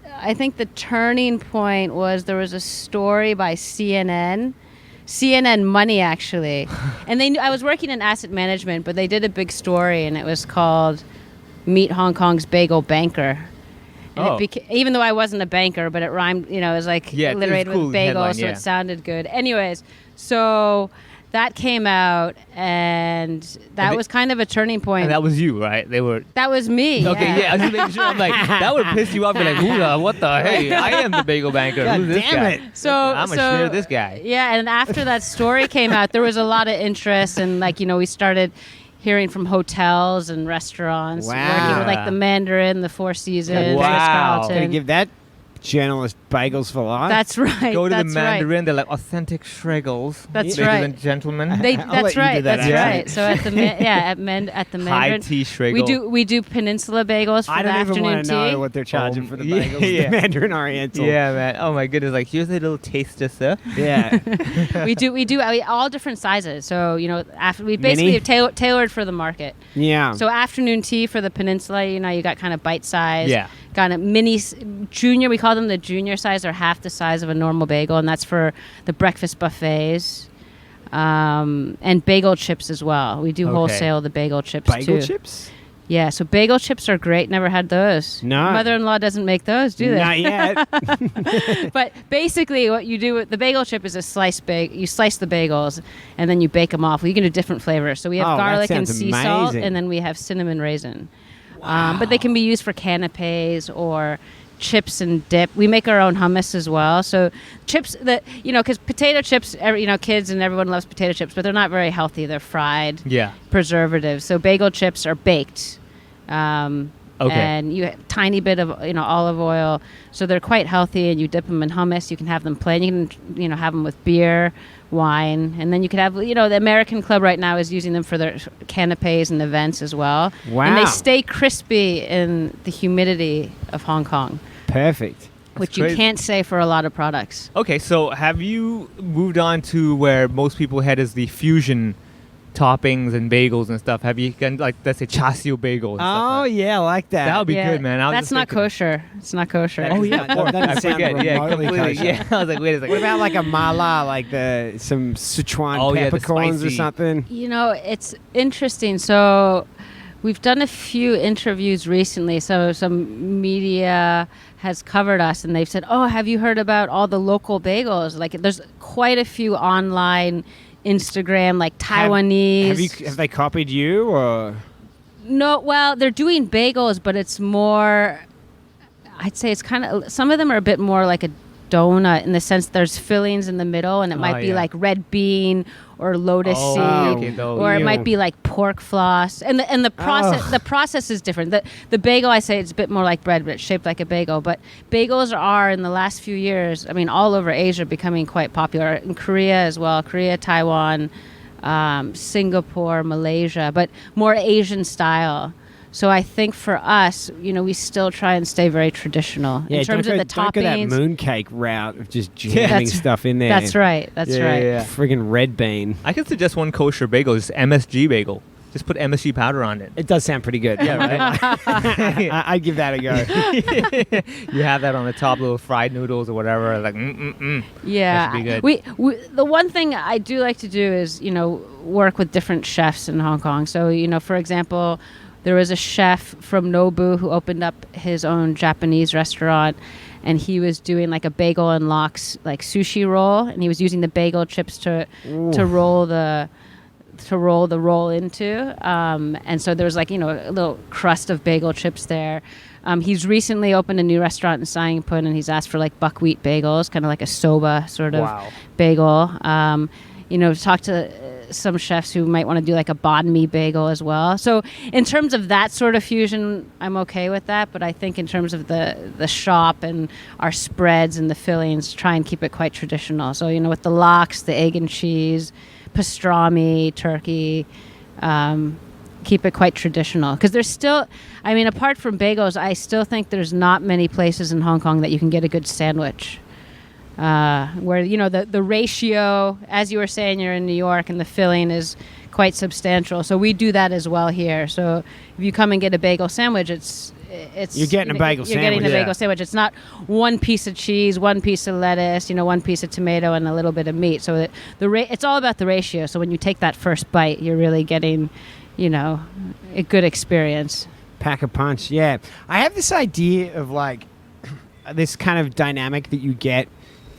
right, I think the turning point was there was a story by CNN Money actually. And they knew I was working in asset management, but they did a big story and it was called Meet Hong Kong's Bagel Banker. And Oh. even though I wasn't a banker, but it rhymed, it was like Yeah, it was alliterated cool with bagel, headline, so yeah. it sounded good. Anyways, so that came out, and that was kind of a turning point. And that was you, right? That was me. Okay, yeah. I was just making sure. I'm like, that would piss you off. Be like, what the hey? I am the bagel banker. God Who's this damn guy? it. I'm gonna share this guy. Yeah, and after that story came out, there was a lot of interest, and we started hearing from hotels and restaurants, working with like the Mandarin, the Four Seasons, Wow. Ritz-Carlton. Gonna give that journalist bagels for life. That's right. Go to the that's Mandarin. Right. They're like authentic Schragels. That's ladies right. and gentlemen. I'll let That's you do right. that That's accent. right. So at the High Mandarin, tea Schragel. we do Peninsula bagels for I the don't even afternoon want to tea. know what they're charging for the yeah, bagels. yeah. The Mandarin Oriental. Yeah, man. Oh my goodness. Like, here's a little taster, sir. Yeah. we do all different sizes. So after we basically have tailored for the market. Yeah. So afternoon tea for the Peninsula, you got kind of bite size. Yeah. Kind of mini junior. We call them the junior size. They're half the size of a normal bagel, and that's for the breakfast buffets. And bagel chips as well. We do wholesale the bagel chips too. Bagel chips? Yeah, so bagel chips are great. Never had those. No. Mother-in-law doesn't make those, do they? Not yet. But basically, what you do with the bagel chip is you slice the bagels, and then you bake them off. Well, you can do different flavors. So we have Oh, that garlic and sounds sea salt, amazing. and then we have cinnamon raisin. But they can be used for canapes or chips and dip. We make our own hummus as well. So chips because potato chips, kids and everyone loves potato chips, but they're not very healthy. They're fried, Yeah. preservatives. So bagel chips are baked. Okay. And you tiny bit of olive oil, so they're quite healthy. And you dip them in hummus. You can have them plain. You can have them with beer, wine, and then you could have the American Club right now is using them for their canapes and events as well. Wow. And they stay crispy in the humidity of Hong Kong, Perfect. which crazy. you can't say for a lot of products. Okay, so have you moved on to where most people head is the fusion toppings and bagels and stuff? Have you done, like, let's say, char siu bagel and stuff Oh, like yeah, I like that. that would be Yeah, good, man. I was that's just not thinking- kosher. It's not kosher. That is not- that doesn't I sound forget. Yeah, remotely completely. kosher. Yeah, I was like, wait a second. What about like a mala, like some Sichuan Oh, yeah, the peppercorns or spicy. something? It's interesting. So we've done a few interviews recently. So some media has covered us, and they've said, "Oh, have you heard about all the local bagels? Like, there's quite a few online, Instagram, like Taiwanese." Have they copied you or? No, well, they're doing bagels, but it's more. I'd say it's kind of. Some of them are a bit more like a donut in the sense there's fillings in the middle, and it might be yeah. like red bean or lotus seed, okay, those. or it Ew. might be like pork floss. And the process Ugh. the process is different. The bagel, I say, it's a bit more like bread, but it's shaped like a bagel. But bagels are in the last few years, I mean, all over Asia, becoming quite popular. In Korea as well, Taiwan, Singapore, Malaysia, but more Asian style. So I think for us, we still try and stay very traditional in terms of the don't go that toppings. mooncake route of just jamming That's- stuff in there. That's right. That's Yeah, right. yeah. Friggin' red bean. I can suggest one kosher bagel, just MSG bagel. Just put MSG powder on it. It does sound pretty good. Yeah, right. I'd give that a go. You have that on the top, little fried noodles or whatever. Like, Yeah, That should be good. we the one thing I do like to do is work with different chefs in Hong Kong. So for example, there was a chef from Nobu who opened up his own Japanese restaurant, and he was doing like a bagel and lox like sushi roll, and he was using the bagel chips to roll the roll into, and so there was like a little crust of bagel chips there. He's recently opened a new restaurant in Sangpun, and he's asked for like buckwheat bagels, kind of like a soba sort of Wow. bagel. Talk to some chefs who might want to do like a banh mi bagel as well. So in terms of that sort of fusion, I'm okay with that. But I think in terms of the shop and our spreads and the fillings, try and keep it quite traditional. So with the lox, the egg and cheese, pastrami, turkey, keep it quite traditional. Because there's still, apart from bagels, I still think there's not many places in Hong Kong that you can get a good sandwich. Where the ratio, as you were saying, you're in New York, and the filling is quite substantial. So we do that as well here. So if you come and get a bagel sandwich, it's You're getting a bagel You're getting a sandwich. bagel sandwich. It's not one piece of cheese, one piece of lettuce, one piece of tomato, and a little bit of meat. So it's all about the ratio. So when you take that first bite, you're really getting, a good experience. Pack a punch, yeah. I have this idea of like this kind of dynamic that you get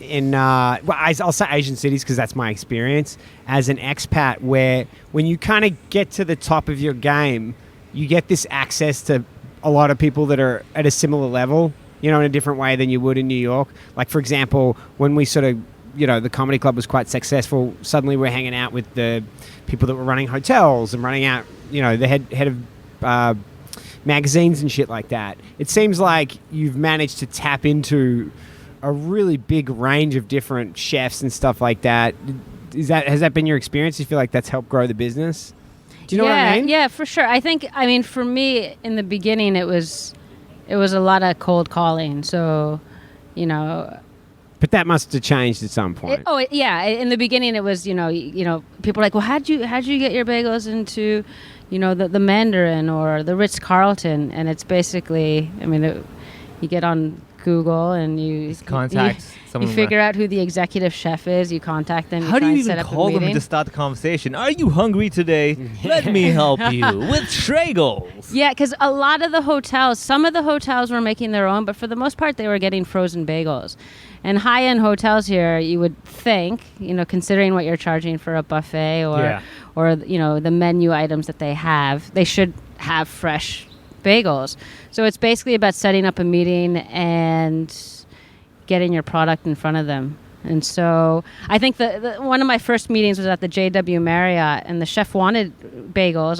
I'll say Asian cities because that's my experience as an expat, where when you kind of get to the top of your game, you get this access to a lot of people that are at a similar level, in a different way than you would in New York. Like, for example, when we sort of, the comedy club was quite successful, suddenly we're hanging out with the people that were running hotels and running out, the head of magazines and shit like that. It seems like you've managed to tap into a really big range of different chefs and stuff like that. Has that been your experience? Do you feel like that's helped grow the business? Do you know what I mean? Yeah, for sure. For me, in the beginning, it was a lot of cold calling. So, But that must have changed at some point. In the beginning, it was, people are like, well, how'd you get your bagels into, the Mandarin or the Ritz-Carlton? And it's basically, you get on Google and you contact someone. You figure out who the executive chef is. You contact them. How do you even call them to start the conversation? Are you hungry today? Let me help you with Schragels. Yeah, because a lot of the hotels, some of the hotels were making their own, but for the most part, they were getting frozen bagels. And high-end hotels here, you would think, considering what you're charging for a buffet or the menu items that they should have fresh bagels. So it's basically about setting up a meeting and getting your product in front of them. And so I think one of my first meetings was at the JW Marriott, and the chef wanted bagels.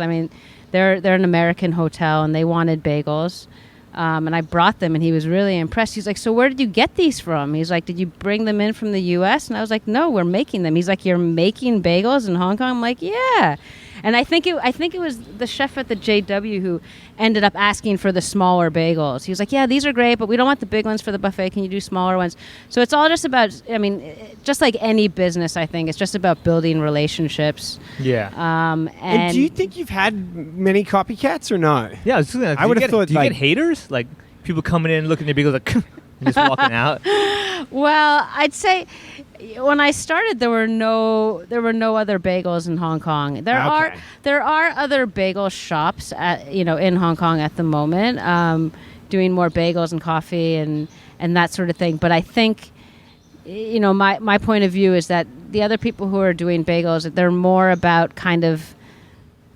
They're an American hotel, and they wanted bagels. And I brought them, and he was really impressed. He's like, so where did you get these from? He's like, did you bring them in from the U.S.? And I was like, no, we're making them. He's like, you're making bagels in Hong Kong? I'm like, yeah. And I think it was the chef at the JW who ended up asking for the smaller bagels. He was like, yeah, these are great, but we don't want the big ones for the buffet. Can you do smaller ones? So it's all just about, just like any business, I think, it's just about building relationships. Yeah. And do you think you've had many copycats or no? Yeah, I would have thought. Do you get haters? Like people coming in, looking at your bagels, like and just walking out? Well, I'd say when I started, there were no other bagels in Hong Kong. There are other bagel shops in Hong Kong at the moment, doing more bagels and coffee and that sort of thing. But I think, my point of view is that the other people who are doing bagels, they're more about kind of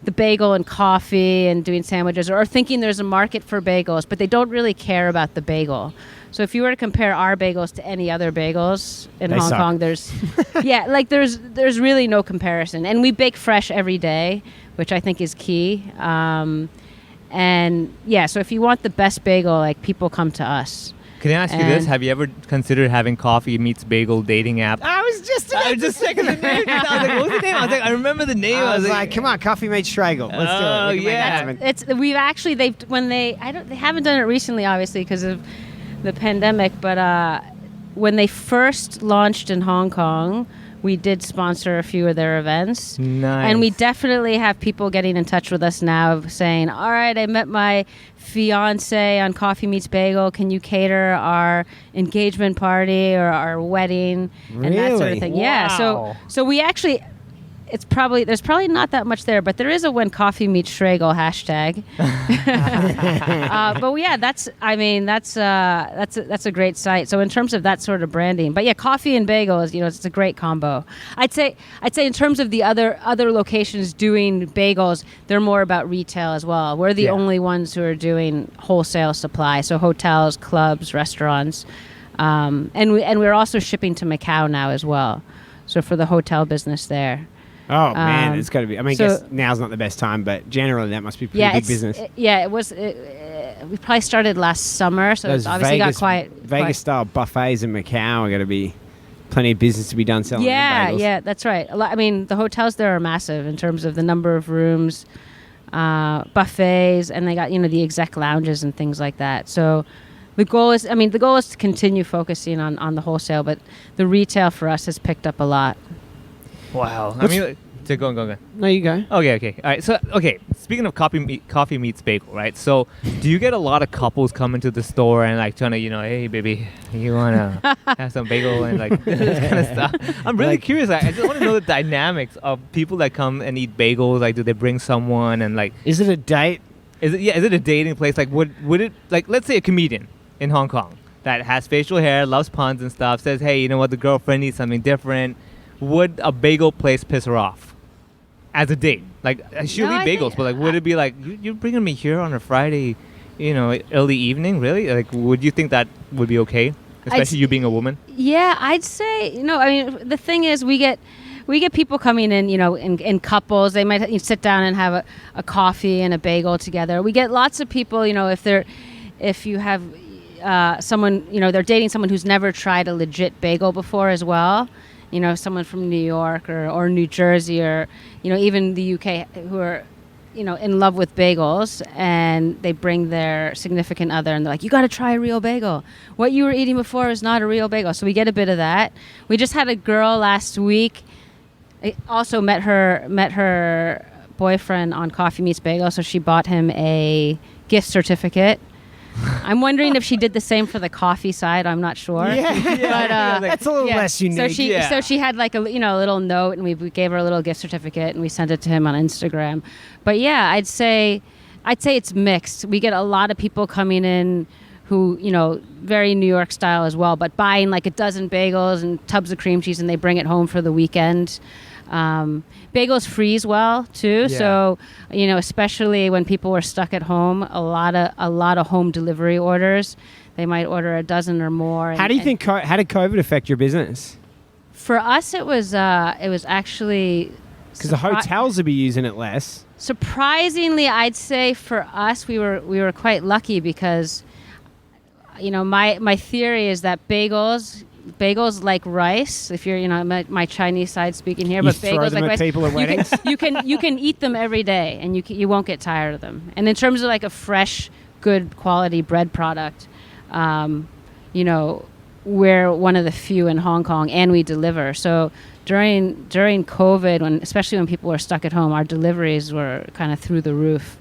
the bagel and coffee and doing sandwiches, or thinking there's a market for bagels, but they don't really care about the bagel. So if you were to compare our bagels to any other bagels in Hong Kong, there's really no comparison. And we bake fresh every day, which I think is key. So if you want the best bagel, people come to us. Can I ask you this? Have you ever considered having coffee meets bagel dating app? I was just checking the name. I was like, what was the name? I was like, I remember the name. I was like, come on, coffee meets Schragel. Let's do it. They haven't done it recently, obviously, because of the pandemic, but when they first launched in Hong Kong, we did sponsor a few of their events. Nice. And we definitely have people getting in touch with us now saying, all right, I met my fiance on Coffee Meets Bagel. Can you cater our engagement party or our wedding? Really? And that sort of thing. Wow. Yeah. So we actually... there's probably not that much there, but there is a when coffee meets Schragel hashtag. But yeah, that's a great site. So in terms of that sort of branding, but yeah, coffee and bagels, it's a great combo. I'd say in terms of the other locations doing bagels, they're more about retail as well. We're the only ones who are doing wholesale supply, so hotels, clubs, restaurants, and we're also shipping to Macau now as well. So for the hotel business there. Oh, man, it's got to be. I guess now's not the best time, but generally that must be pretty big business. It was. We probably started last summer, so it's obviously got quite... Vegas-style buffets in Macau are going to be plenty of business to be done selling bagels. Yeah, that's right. The hotels there are massive in terms of the number of rooms, buffets, and they got, the exec lounges and things like that. So the goal is to continue focusing on the wholesale, but the retail for us has picked up a lot. Wow. Go. No, you go. Okay. All right. So, speaking of coffee meets bagel, right? So, do you get a lot of couples coming to the store and trying to, hey, baby, you want to have some bagel and this kind of stuff? I'm really curious. I just want to know the dynamics of people that come and eat bagels. Do they bring someone and Is it a date? Is it a dating place? Would it let's say a comedian in Hong Kong that has facial hair, loves puns and stuff, says, hey, you know what, the girlfriend needs something different. Would a bagel place piss her off as a date? Like, she'll eat bagels, but like, would it be like, you're bringing me here on a Friday, early evening, really? Like, would you think that would be okay? Especially you being a woman? Yeah, I'd say, the thing is we get people coming in, in couples. They might sit down and have a coffee and a bagel together. We get lots of people, if you have someone, they're dating someone who's never tried a legit bagel before as well. Someone from New York or New Jersey or, even the UK who are, in love with bagels, and they bring their significant other and they're like, you got to try a real bagel. What you were eating before is not a real bagel. So we get a bit of that. We just had a girl last week. I also met her boyfriend on Coffee Meets Bagel, so she bought him a gift certificate. I'm wondering if she did the same for the coffee side. I'm not sure. Yeah, but that's a little less unique. So she had like a little note, and we gave her a little gift certificate, and we sent it to him on Instagram. But yeah, I'd say it's mixed. We get a lot of people coming in who, very New York style as well, but buying like a dozen bagels and tubs of cream cheese, and they bring it home for the weekend. Bagels freeze well too, so especially when people were stuck at home, a lot of home delivery orders. They might order a dozen or more. How do you think? How did COVID affect your business? For us, it was actually because the hotels would be using it less. Surprisingly, I'd say for us, we were quite lucky because my theory is that bagels like rice. If you're, my Chinese side speaking here, but bagels like rice, people at weddings. You can eat them every day, and you won't get tired of them. And in terms of like a fresh, good quality bread product, we're one of the few in Hong Kong, and we deliver. So during COVID, especially when people were stuck at home, our deliveries were kind of through the roof.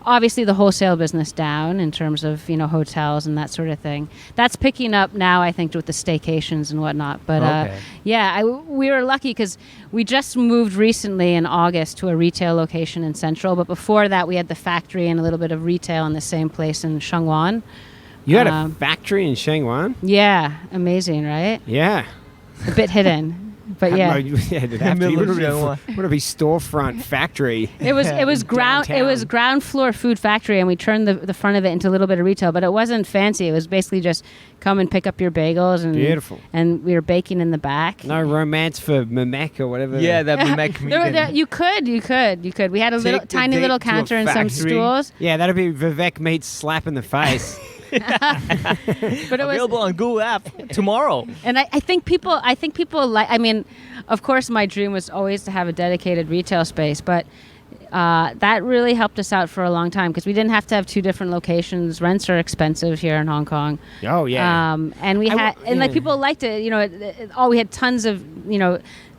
Obviously, the wholesale business down in terms of hotels and that sort of thing. That's picking up now, I think, with the staycations and whatnot. But we were lucky because we just moved recently in August to a retail location in Central. But before that, we had the factory and a little bit of retail in the same place in Sheungwan. You had a factory in Sheungwan? Yeah, amazing, right? Yeah, a bit hidden. But yeah, would it be storefront factory? It was ground floor food factory, and we turned the front of it into a little bit of retail. But it wasn't fancy. It was basically just come and pick up your bagels, and beautiful. And we were baking in the back. No romance for Memek or whatever. Yeah, that Memek comedian. You could. We had a tiny little counter and some stools. Yeah, that'd be Vivek meets slap in the face. But it was available on Google app tomorrow. And I think people like. I mean, of course, my dream was always to have a dedicated retail space, but that really helped us out for a long time because we didn't have to have two different locations. Rents are expensive here in Hong Kong. Oh yeah. And we people liked it. We had tons of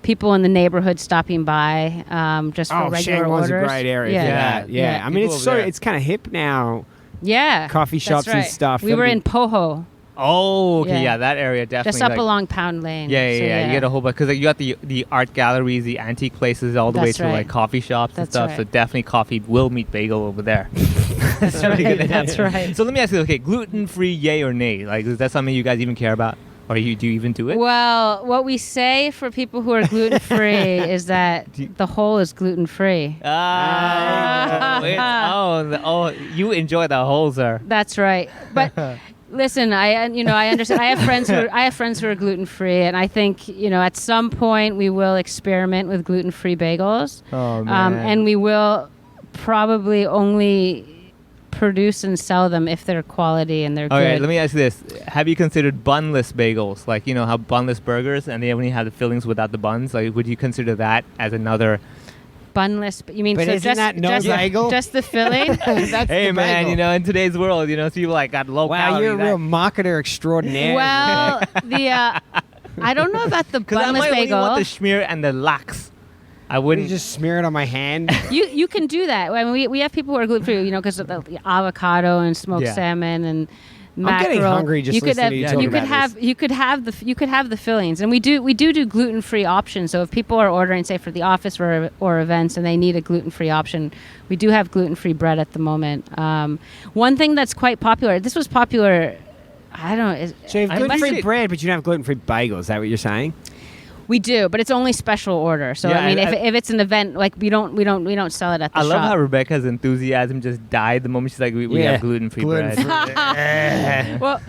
people in the neighborhood stopping by just for regular orders. Sheungwan's a great area for that. Yeah. I mean, it's kind of hip now. Yeah, coffee shops and stuff. We were in Poho. Oh, okay, yeah, that area definitely. Just up along Pound Lane. Yeah. You get a whole bunch because you got the art galleries, the antique places, all the way to like coffee shops and stuff. Right. So definitely coffee will meet bagel over there. That's right. That's right. So let me ask you, okay, gluten-free, yay or nay? Like, is that something you guys even care about? Or do you even do it? Well, what we say for people who are gluten-free is that the whole is gluten-free. You enjoy the whole, sir. That's right. But listen, I understand. I have friends who are gluten-free, and I think at some point we will experiment with gluten-free bagels. Oh man. And we will probably only produce and sell them if they're quality and they're good. Okay, let me ask you this. Have you considered bunless bagels? Like, how bunless burgers and they only have the fillings without the buns? Like, would you consider that as another... Bunless, you mean but so isn't that no bagel? Just the filling? Hey man, in today's world, people like got low calorie. Wow, you're a real marketer extraordinaire. Well, I don't know about the bunless bagel. Because I might only want the schmear and the lax. I wouldn't just smear it on my hand. You can do that. I mean, we have people who are gluten free, because of the avocado and smoked salmon and mackerel. I'm getting hungry just listening to you talk about this. You could have the fillings, and we do gluten free options. So if people are ordering, say for the office or events, and they need a gluten free option, we do have gluten free bread at the moment. One thing that's quite popular. This was popular I don't know. So you have I gluten-free must- bread, but you don't have gluten-free bagels. Is that what you're saying? We do, but it's only special order. So Yeah, I mean, I- if it's an event, like we don't sell it at the I shop. love how Rebecca's enthusiasm just died the moment she's like, we Yeah. have gluten-free bread. Well,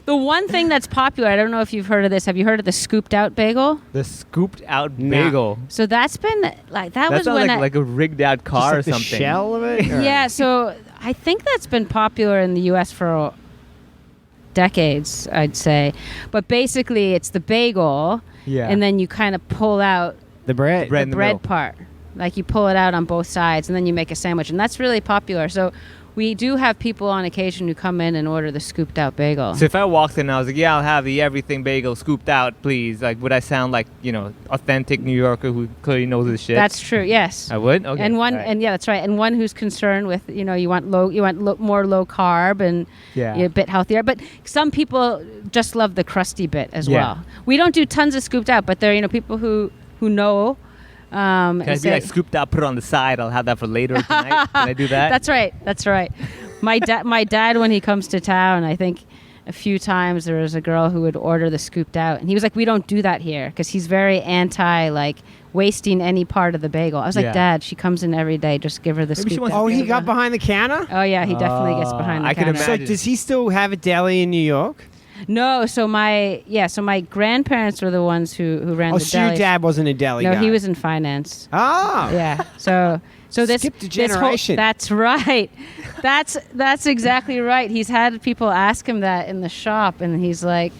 the one thing that's popular, I don't know if you've heard of this. Have you heard of the scooped out bagel? The scooped out No. bagel. So that's been like that That was sounds when like a rigged out car or Just like something. the shell of it? Or- yeah. So I think that's been popular in the U.S. for decades, I'd say. But basically, it's the bagel, Yeah. and then you kind of pull out The bread. Bread. in the the bread middle. part. Like you pull it out on both sides, and then you make a sandwich, and that's really popular. So we do have people on occasion who come in and order the scooped out bagel. So if I walked in and I was like, yeah, I'll have the everything bagel scooped out, please. Like, would I sound like, authentic New Yorker who clearly knows his shit? That's true. Yes. I would? Okay. And one, all right. and yeah, that's right. And one who's concerned with, you want more low carb and Yeah. a bit healthier. But some people just love the crusty bit as Yeah. well. We don't do tons of scooped out, but there, people who know. Can I and be say- like scooped out, put it on the side? I'll have that for later tonight. Can I do that? That's right. That's right. My dad, when he comes to town, I think a few times there was a girl who would order the scooped out, and he was like, "We don't do that here," because he's very anti wasting any part of the bagel. I was Yeah. like, "Dad, she comes in every day. Just give her the Maybe she scooped wants out." Oh, he bagel." got behind the counter? Oh yeah, he definitely gets behind the I can counter. So imagine. does he still have a deli in New York? No, so my grandparents were the ones who ran Oh, the so your deli. dad wasn't a deli No, guy? he was in finance. Oh. Yeah. So this Skipped a this whole- generation. that's right. That's exactly right. He's had people ask him that in the shop, and he's like,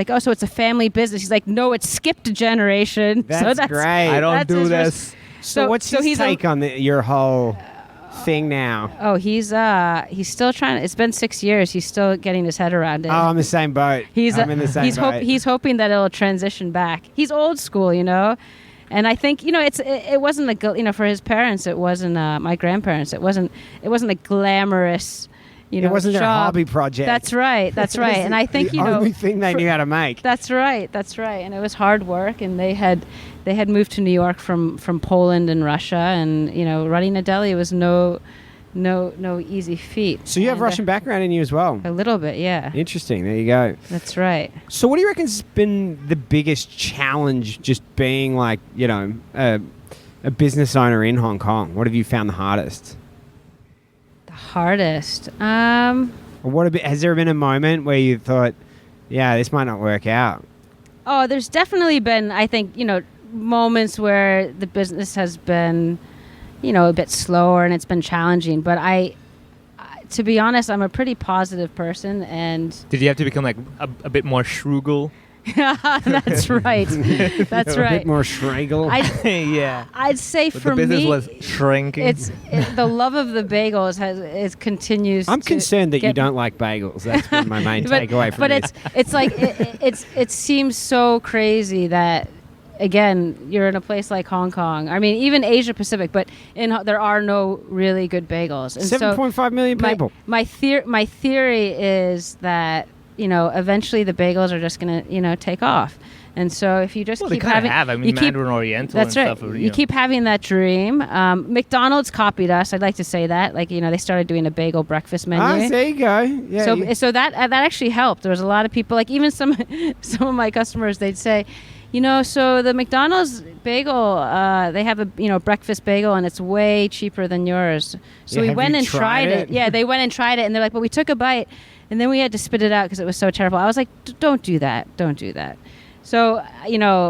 oh, so it's a family business. He's like, no, it's skipped a generation. That's so great. I don't that's do his this. So what's his he's take on your whole thing now? Oh, he's still trying. It's been 6 years. He's still getting his head around it. Oh, I'm the same boat. I'm in the same boat. he's hoping that it'll transition back. He's old school, and I think it wasn't for his parents. It wasn't my grandparents. It wasn't a glamorous, it wasn't their job. hobby project. That's right. That's It was right. And I think the only thing they knew how to make. That's right. That's right. And it was hard work. And they had moved to New York from Poland and Russia, and running a deli was no easy feat. So you have And, Russian background in you as well. a little bit, yeah. Interesting. There you go. That's right. So what do you reckon's been the biggest challenge just being like, a business owner in Hong Kong? What have you found the hardest? The hardest. Or has there been a moment where you thought, yeah, this might not work out? Oh, there's definitely been, I think, moments where the business has been, a bit slower and it's been challenging. But to be honest, I'm a pretty positive person, and Did you have to become like a bit more Schragel? that's right. That's A right. bit more Schragel. Yeah. I'd say But for the business me, was shrinking. the love of the bagels continues. I'm to concerned that you get- don't like bagels. That's been my main takeaway from but this. it's like it seems so crazy that again you're in a place like Hong Kong. I mean, even Asia Pacific, but there are no really good bagels. And 7.5 million people. My theory is that eventually the bagels are just gonna take off. And so if you just well, they keep kind of having, have. I mean, you keep, Mandarin Oriental that's and right. stuff. You keep having that dream. McDonald's copied us. I'd like to say that. They started doing a bagel breakfast menu. There you go. Yeah, So that actually helped. There was a lot of people, like even some of my customers, they'd say, so the McDonald's bagel, they have a breakfast bagel and it's way cheaper than yours. So Yeah, we have went you and tried tried it? it. Yeah, they went and tried it, and they're like, but we took a bite, and then we had to spit it out because it was so terrible. I was like, don't do that. Don't do that. So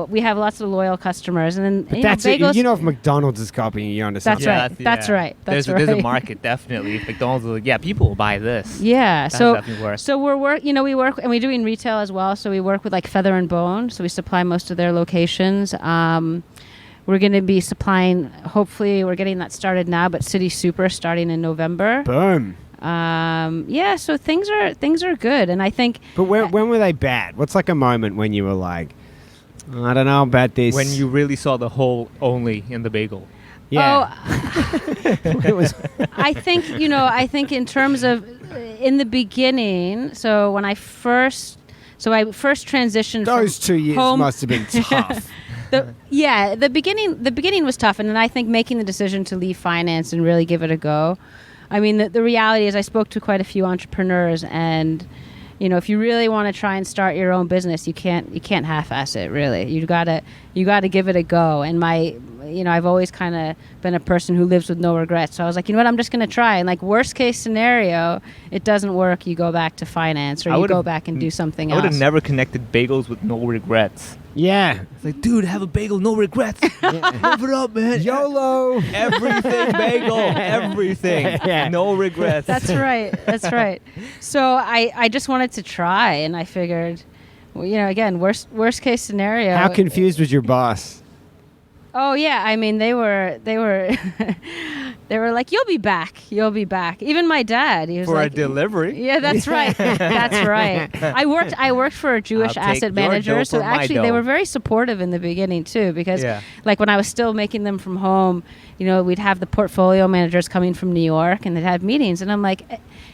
we have lots of loyal customers, and then but that's bagels. it. If McDonald's is copying you onto That's something. right. That's right. That's There's a right. market, definitely. If McDonald's is like, yeah, people will buy this. Yeah. That So definitely works. So we work, and we do in retail as well. So we work with like Feather and Bone. So we supply most of their locations. We're going to be supplying. Hopefully, we're getting that started now. But City Super starting in November. Boom. Yeah. So things are good, and I think. But when were they bad? What's like a moment when you were like, I don't know about this. When you really saw the hole only in the bagel. Yeah. It was. I think I think in terms of in the beginning. So when I first transitioned. Those from 2 years home, must have been tough. The beginning was tough, and then I think making the decision to leave finance and really give it a go. I mean, the reality is I spoke to quite a few entrepreneurs, and if you really want to try and start your own business, you can't half-ass it. Really, you gotta give it a go. And I've always kind of been a person who lives with no regrets. So I was like, you know what, I'm just gonna try. And like worst case scenario, it doesn't work, you go back to finance or you go back and do something I else. would have never connected bagels with no regrets. Yeah. It's like, dude, have a bagel, no regrets. Live it up, man. YOLO. Everything bagel. Everything. Yeah. No regrets. That's right. That's right. So I just wanted to try, and I figured, again, worst case scenario. How confused was your boss? Oh yeah, I mean they were they were like, you'll be back. Even my dad, he was for like, a delivery. Yeah, that's right. That's right. I worked for a Jewish I'll take asset your manager, dough so for my actually they dough. were very supportive in the beginning too, because Yeah. like when I was still making them from home, we'd have the portfolio managers coming from New York and they'd have meetings, and I'm like,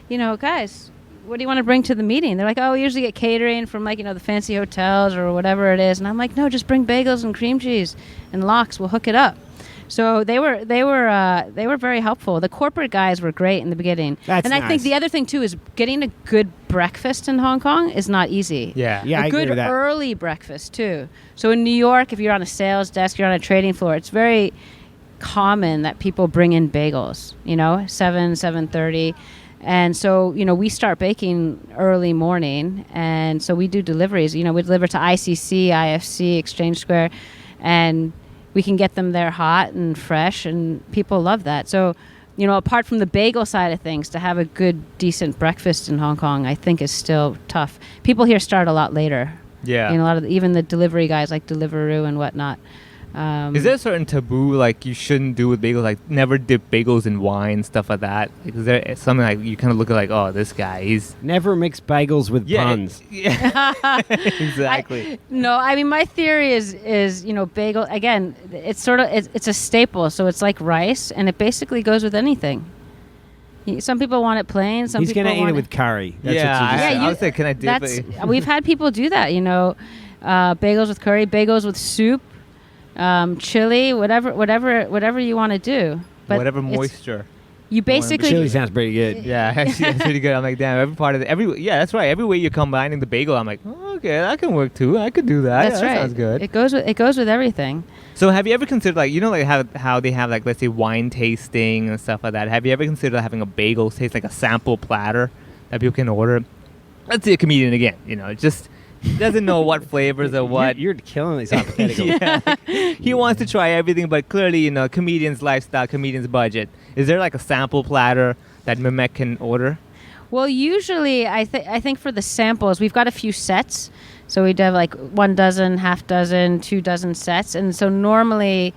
guys, what do you want to bring to the meeting? They're like, oh, we usually get catering from like, the fancy hotels or whatever it is. And I'm like, no, just bring bagels and cream cheese and lox. We'll hook it up. So they were very helpful. The corporate guys were great in the beginning. That's and I nice. think the other thing too is getting a good breakfast in Hong Kong is not easy. Yeah. Yeah, I a agree good with that. early breakfast too. So in New York, if you're on a sales desk, you're on a trading floor, it's very common that people bring in bagels, 7:30. And so, we start baking early morning, and so we do deliveries. We deliver to ICC, IFC, Exchange Square, and we can get them there hot and fresh, and people love that. So, apart from the bagel side of things, to have a good, decent breakfast in Hong Kong, I think is still tough. People here start a lot later. Yeah. A lot of even the delivery guys like Deliveroo and whatnot. Is there a certain taboo like you shouldn't do with bagels, like never dip bagels in wine, stuff like that? Like, is there something like you kind of look at like, oh, this guy, he's Never mix bagels with puns. Yeah, exactly. I mean, my theory is bagel, again, it's sort of it's a staple, so it's like rice, and it basically goes with anything. Some people want it plain. Some He's people going to eat want it with curry. That's Yeah, what you just I- said. I was like, can I dip it? We've had people do that, bagels with curry, bagels with soup, chili, whatever you want to do. But Whatever it's- moisture. You basically Chili sounds pretty good. Yeah, actually, that's pretty good. I'm like, damn, yeah, that's right. Every way you're combining the bagel, I'm like, oh, okay, that can work too. I could do that. That's Yeah, right. That sounds good. It goes with everything. So have you ever considered, like, how they have, like, let's say wine tasting and stuff like that? Have you ever considered having a bagel taste like a sample platter that people can order? Let's say a comedian again, just doesn't know what flavors or what. You're killing these hypotheticals. Yeah, like, he wants to try everything, but clearly, comedian's lifestyle, comedian's budget. Is there like a sample platter that Mehmet can order? Well, usually I think for the samples, we've got a few sets. So we'd have like 1 dozen, half dozen, 2 dozen sets. And so normally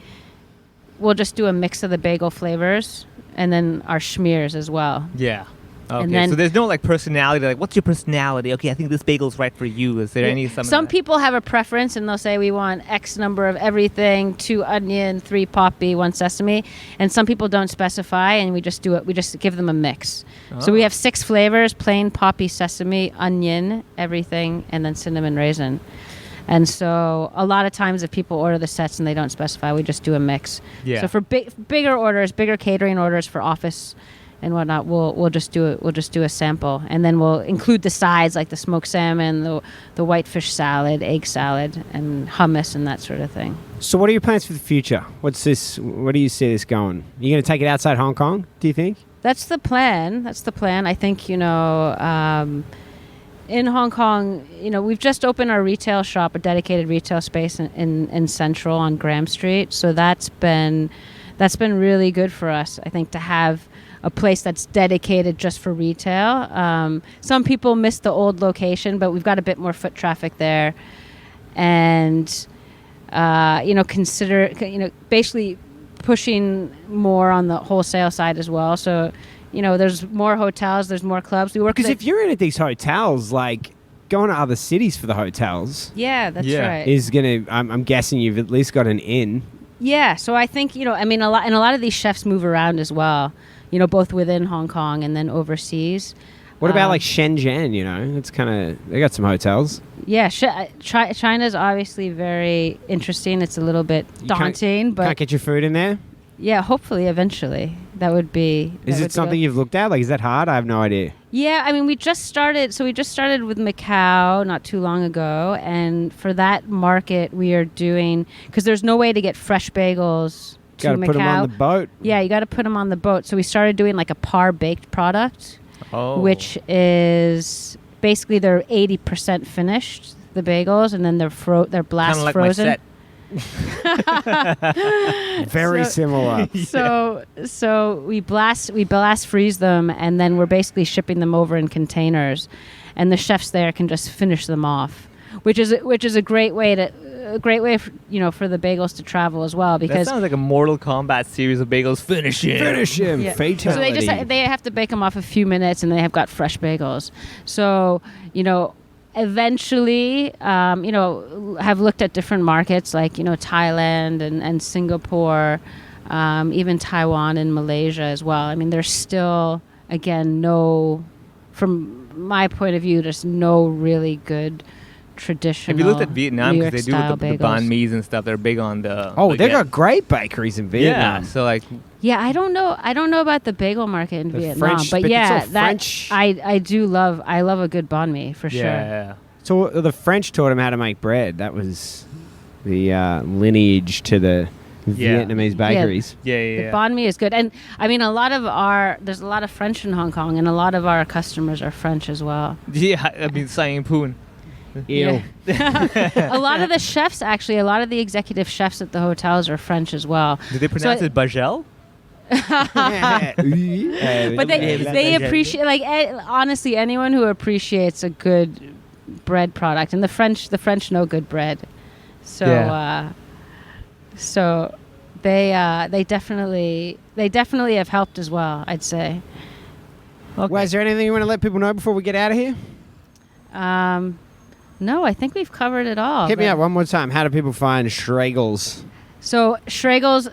we'll just do a mix of the bagel flavors and then our schmears as well. Yeah. Okay, And then- so there's no like personality, like what's your personality? Okay, I think this bagel's right for you. Is there any something? Some like people have a preference and they'll say we want X number of everything, 2 onion, 3 poppy, 1 sesame. And some people don't specify and we just do it. We just give them a mix. So we have 6 flavors: plain, poppy, sesame, onion, everything, and then cinnamon raisin. And so a lot of times if people order the sets and they don't specify, we just do a mix. Yeah. So for bigger orders, bigger catering orders for office and whatnot, we'll just do a sample, and then we'll include the sides like the smoked salmon, the whitefish salad, egg salad, and hummus and that sort of thing. So what are your plans for the future? Where do you see this going? Are you going to take it outside Hong Kong, do you think? That's the plan. I think in Hong Kong, we've just opened our retail shop, a dedicated retail space in Central on Graham Street. So that's been really good for us, I think, to have a place that's dedicated just for retail. Some people miss the old location, but we've got a bit more foot traffic there, and consider basically pushing more on the wholesale side as well. So there's more hotels, there's more clubs. We work Because with if you're in at these hotels, like going to other cities for the hotels yeah, that's Yeah. right. is going to, I'm guessing you've at least got an in. Yeah, so I think a lot of these chefs move around as well. Both within Hong Kong and then overseas. What about like Shenzhen, It's kind of, they got some hotels. Yeah, China's obviously very interesting. It's a little bit daunting, but Can't get your food in there? yeah, hopefully eventually. That would be... Is it something you've looked at? Like, is that hard? I have no idea. Yeah, I mean, we just started. So we just started with Macau not too long ago, and for that market, we are doing because there's no way to get fresh bagels to Got to Macau. put them on the boat. Yeah, you got to put them on the boat. So we started doing like a par baked product, which is basically they're 80% finished, the bagels, and then they're blast Kinda like frozen. my set. Very similar. So we blast freeze them, and then we're basically shipping them over in containers, and the chefs there can just finish them off, which is a great way for, for the bagels to travel as well, because That sounds like a Mortal Kombat series of bagels. Finish him. Yeah. Fatality. So they have to bake them off a few minutes, and they have got fresh bagels. So eventually, have looked at different markets like Thailand and Singapore, even Taiwan and Malaysia as well. I mean, there's still, again, from my point of view, there's no really good traditional. Have you looked at Vietnam, New because they York do with the style banh bagels. mi's and stuff? They're big on the. They got great bakeries in Vietnam. Yeah, so like. Yeah, I don't know about the bagel market in Vietnam, French, but but yeah, it's all that French. I do love. I love a good banh mi for sure. Yeah. So the French taught him how to make bread. That was the lineage to the Vietnamese bakeries. Yeah. The banh mi is good, and I mean there's a lot of French in Hong Kong, and a lot of our customers are French as well. Yeah, I mean, Sang Poon. Ew. A lot of the chefs, actually, a lot of the executive chefs at the hotels are French as well. Did they pronounce it Bagel? But they appreciate, like, honestly, anyone who appreciates a good bread product, and the French know good bread, so so they definitely have helped as well, I'd say. Okay. Well, is there anything you want to let people know before we get out of here? No, I think we've covered it all. Hit me up one more time. How do people find Schragels? So Schragels,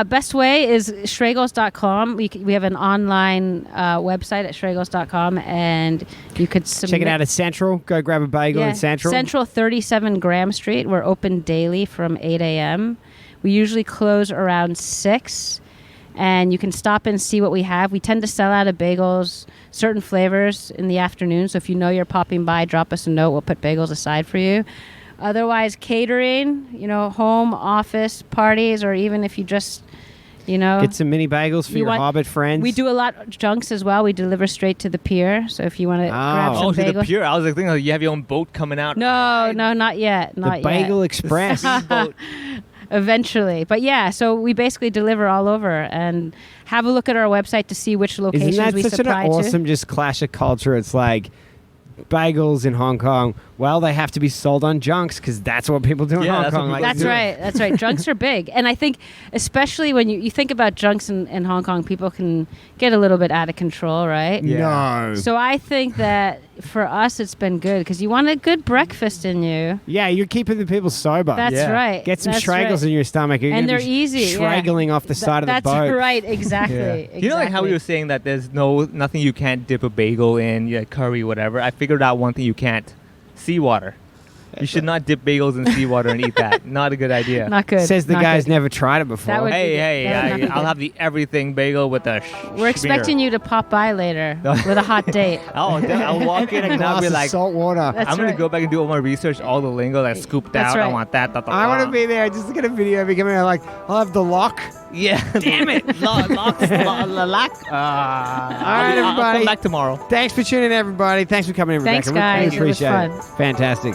best way is Schragels.com. We have an online website at Schragels.com, and you could submit. Check it out at Central. Go grab a bagel in Central. Central 37 Graham Street. We're open daily from 8 a.m. We usually close around 6, and you can stop and see what we have. We tend to sell out of bagels, certain flavors in the afternoon. So if you're popping by, drop us a note. We'll put bagels aside for you. Otherwise, catering, home, office, parties, or even if you just, get some mini bagels for your Hobbit friends. We do a lot of junks as well. We deliver straight to the pier. So if you want to grab some to bagels. the pier. I was like thinking you have your own boat coming out. No, not yet. The Bagel Express. Eventually. But yeah, so we basically deliver all over, and have a look at our website to see which locations Isn't that we such supply an to. awesome just clash of culture? It's like bagels in Hong Kong. Well, they have to be sold on junks because that's what people do in Hong Kong. That's right. Junks are big. And I think especially when you think about junks in Hong Kong, people can get a little bit out of control, right? Yeah. No. So I think that for us it's been good because you want a good breakfast in you. Yeah, you're keeping the people sober. That's right. Get some Schragels in your stomach. You're and they're be easy. Schraggling off the side of the boat. That's right. Exactly. Exactly. You know, like how we were saying that there's nothing you can't dip a bagel in, curry, whatever. I figured out one thing you can't: seawater. You should not dip bagels in seawater and eat that. Not a good idea. Not good. Says the guy's never tried it before. I'll have the everything bagel with a We're expecting you to pop by later with a hot date. I'll walk in and I'll be like, salt water. That's I'm going right. to go back and do all my research, all the lingo that's scooped That's out. right. I want that. I want to be there. Just look at a video of me coming out like, I'll have the lock. Yeah. Damn it. Lock. All right, everybody. I'll come back tomorrow. Thanks for tuning in, everybody. Thanks for coming in, Rebecca. Thanks, guys. Really appreciate It was fun. Fantastic.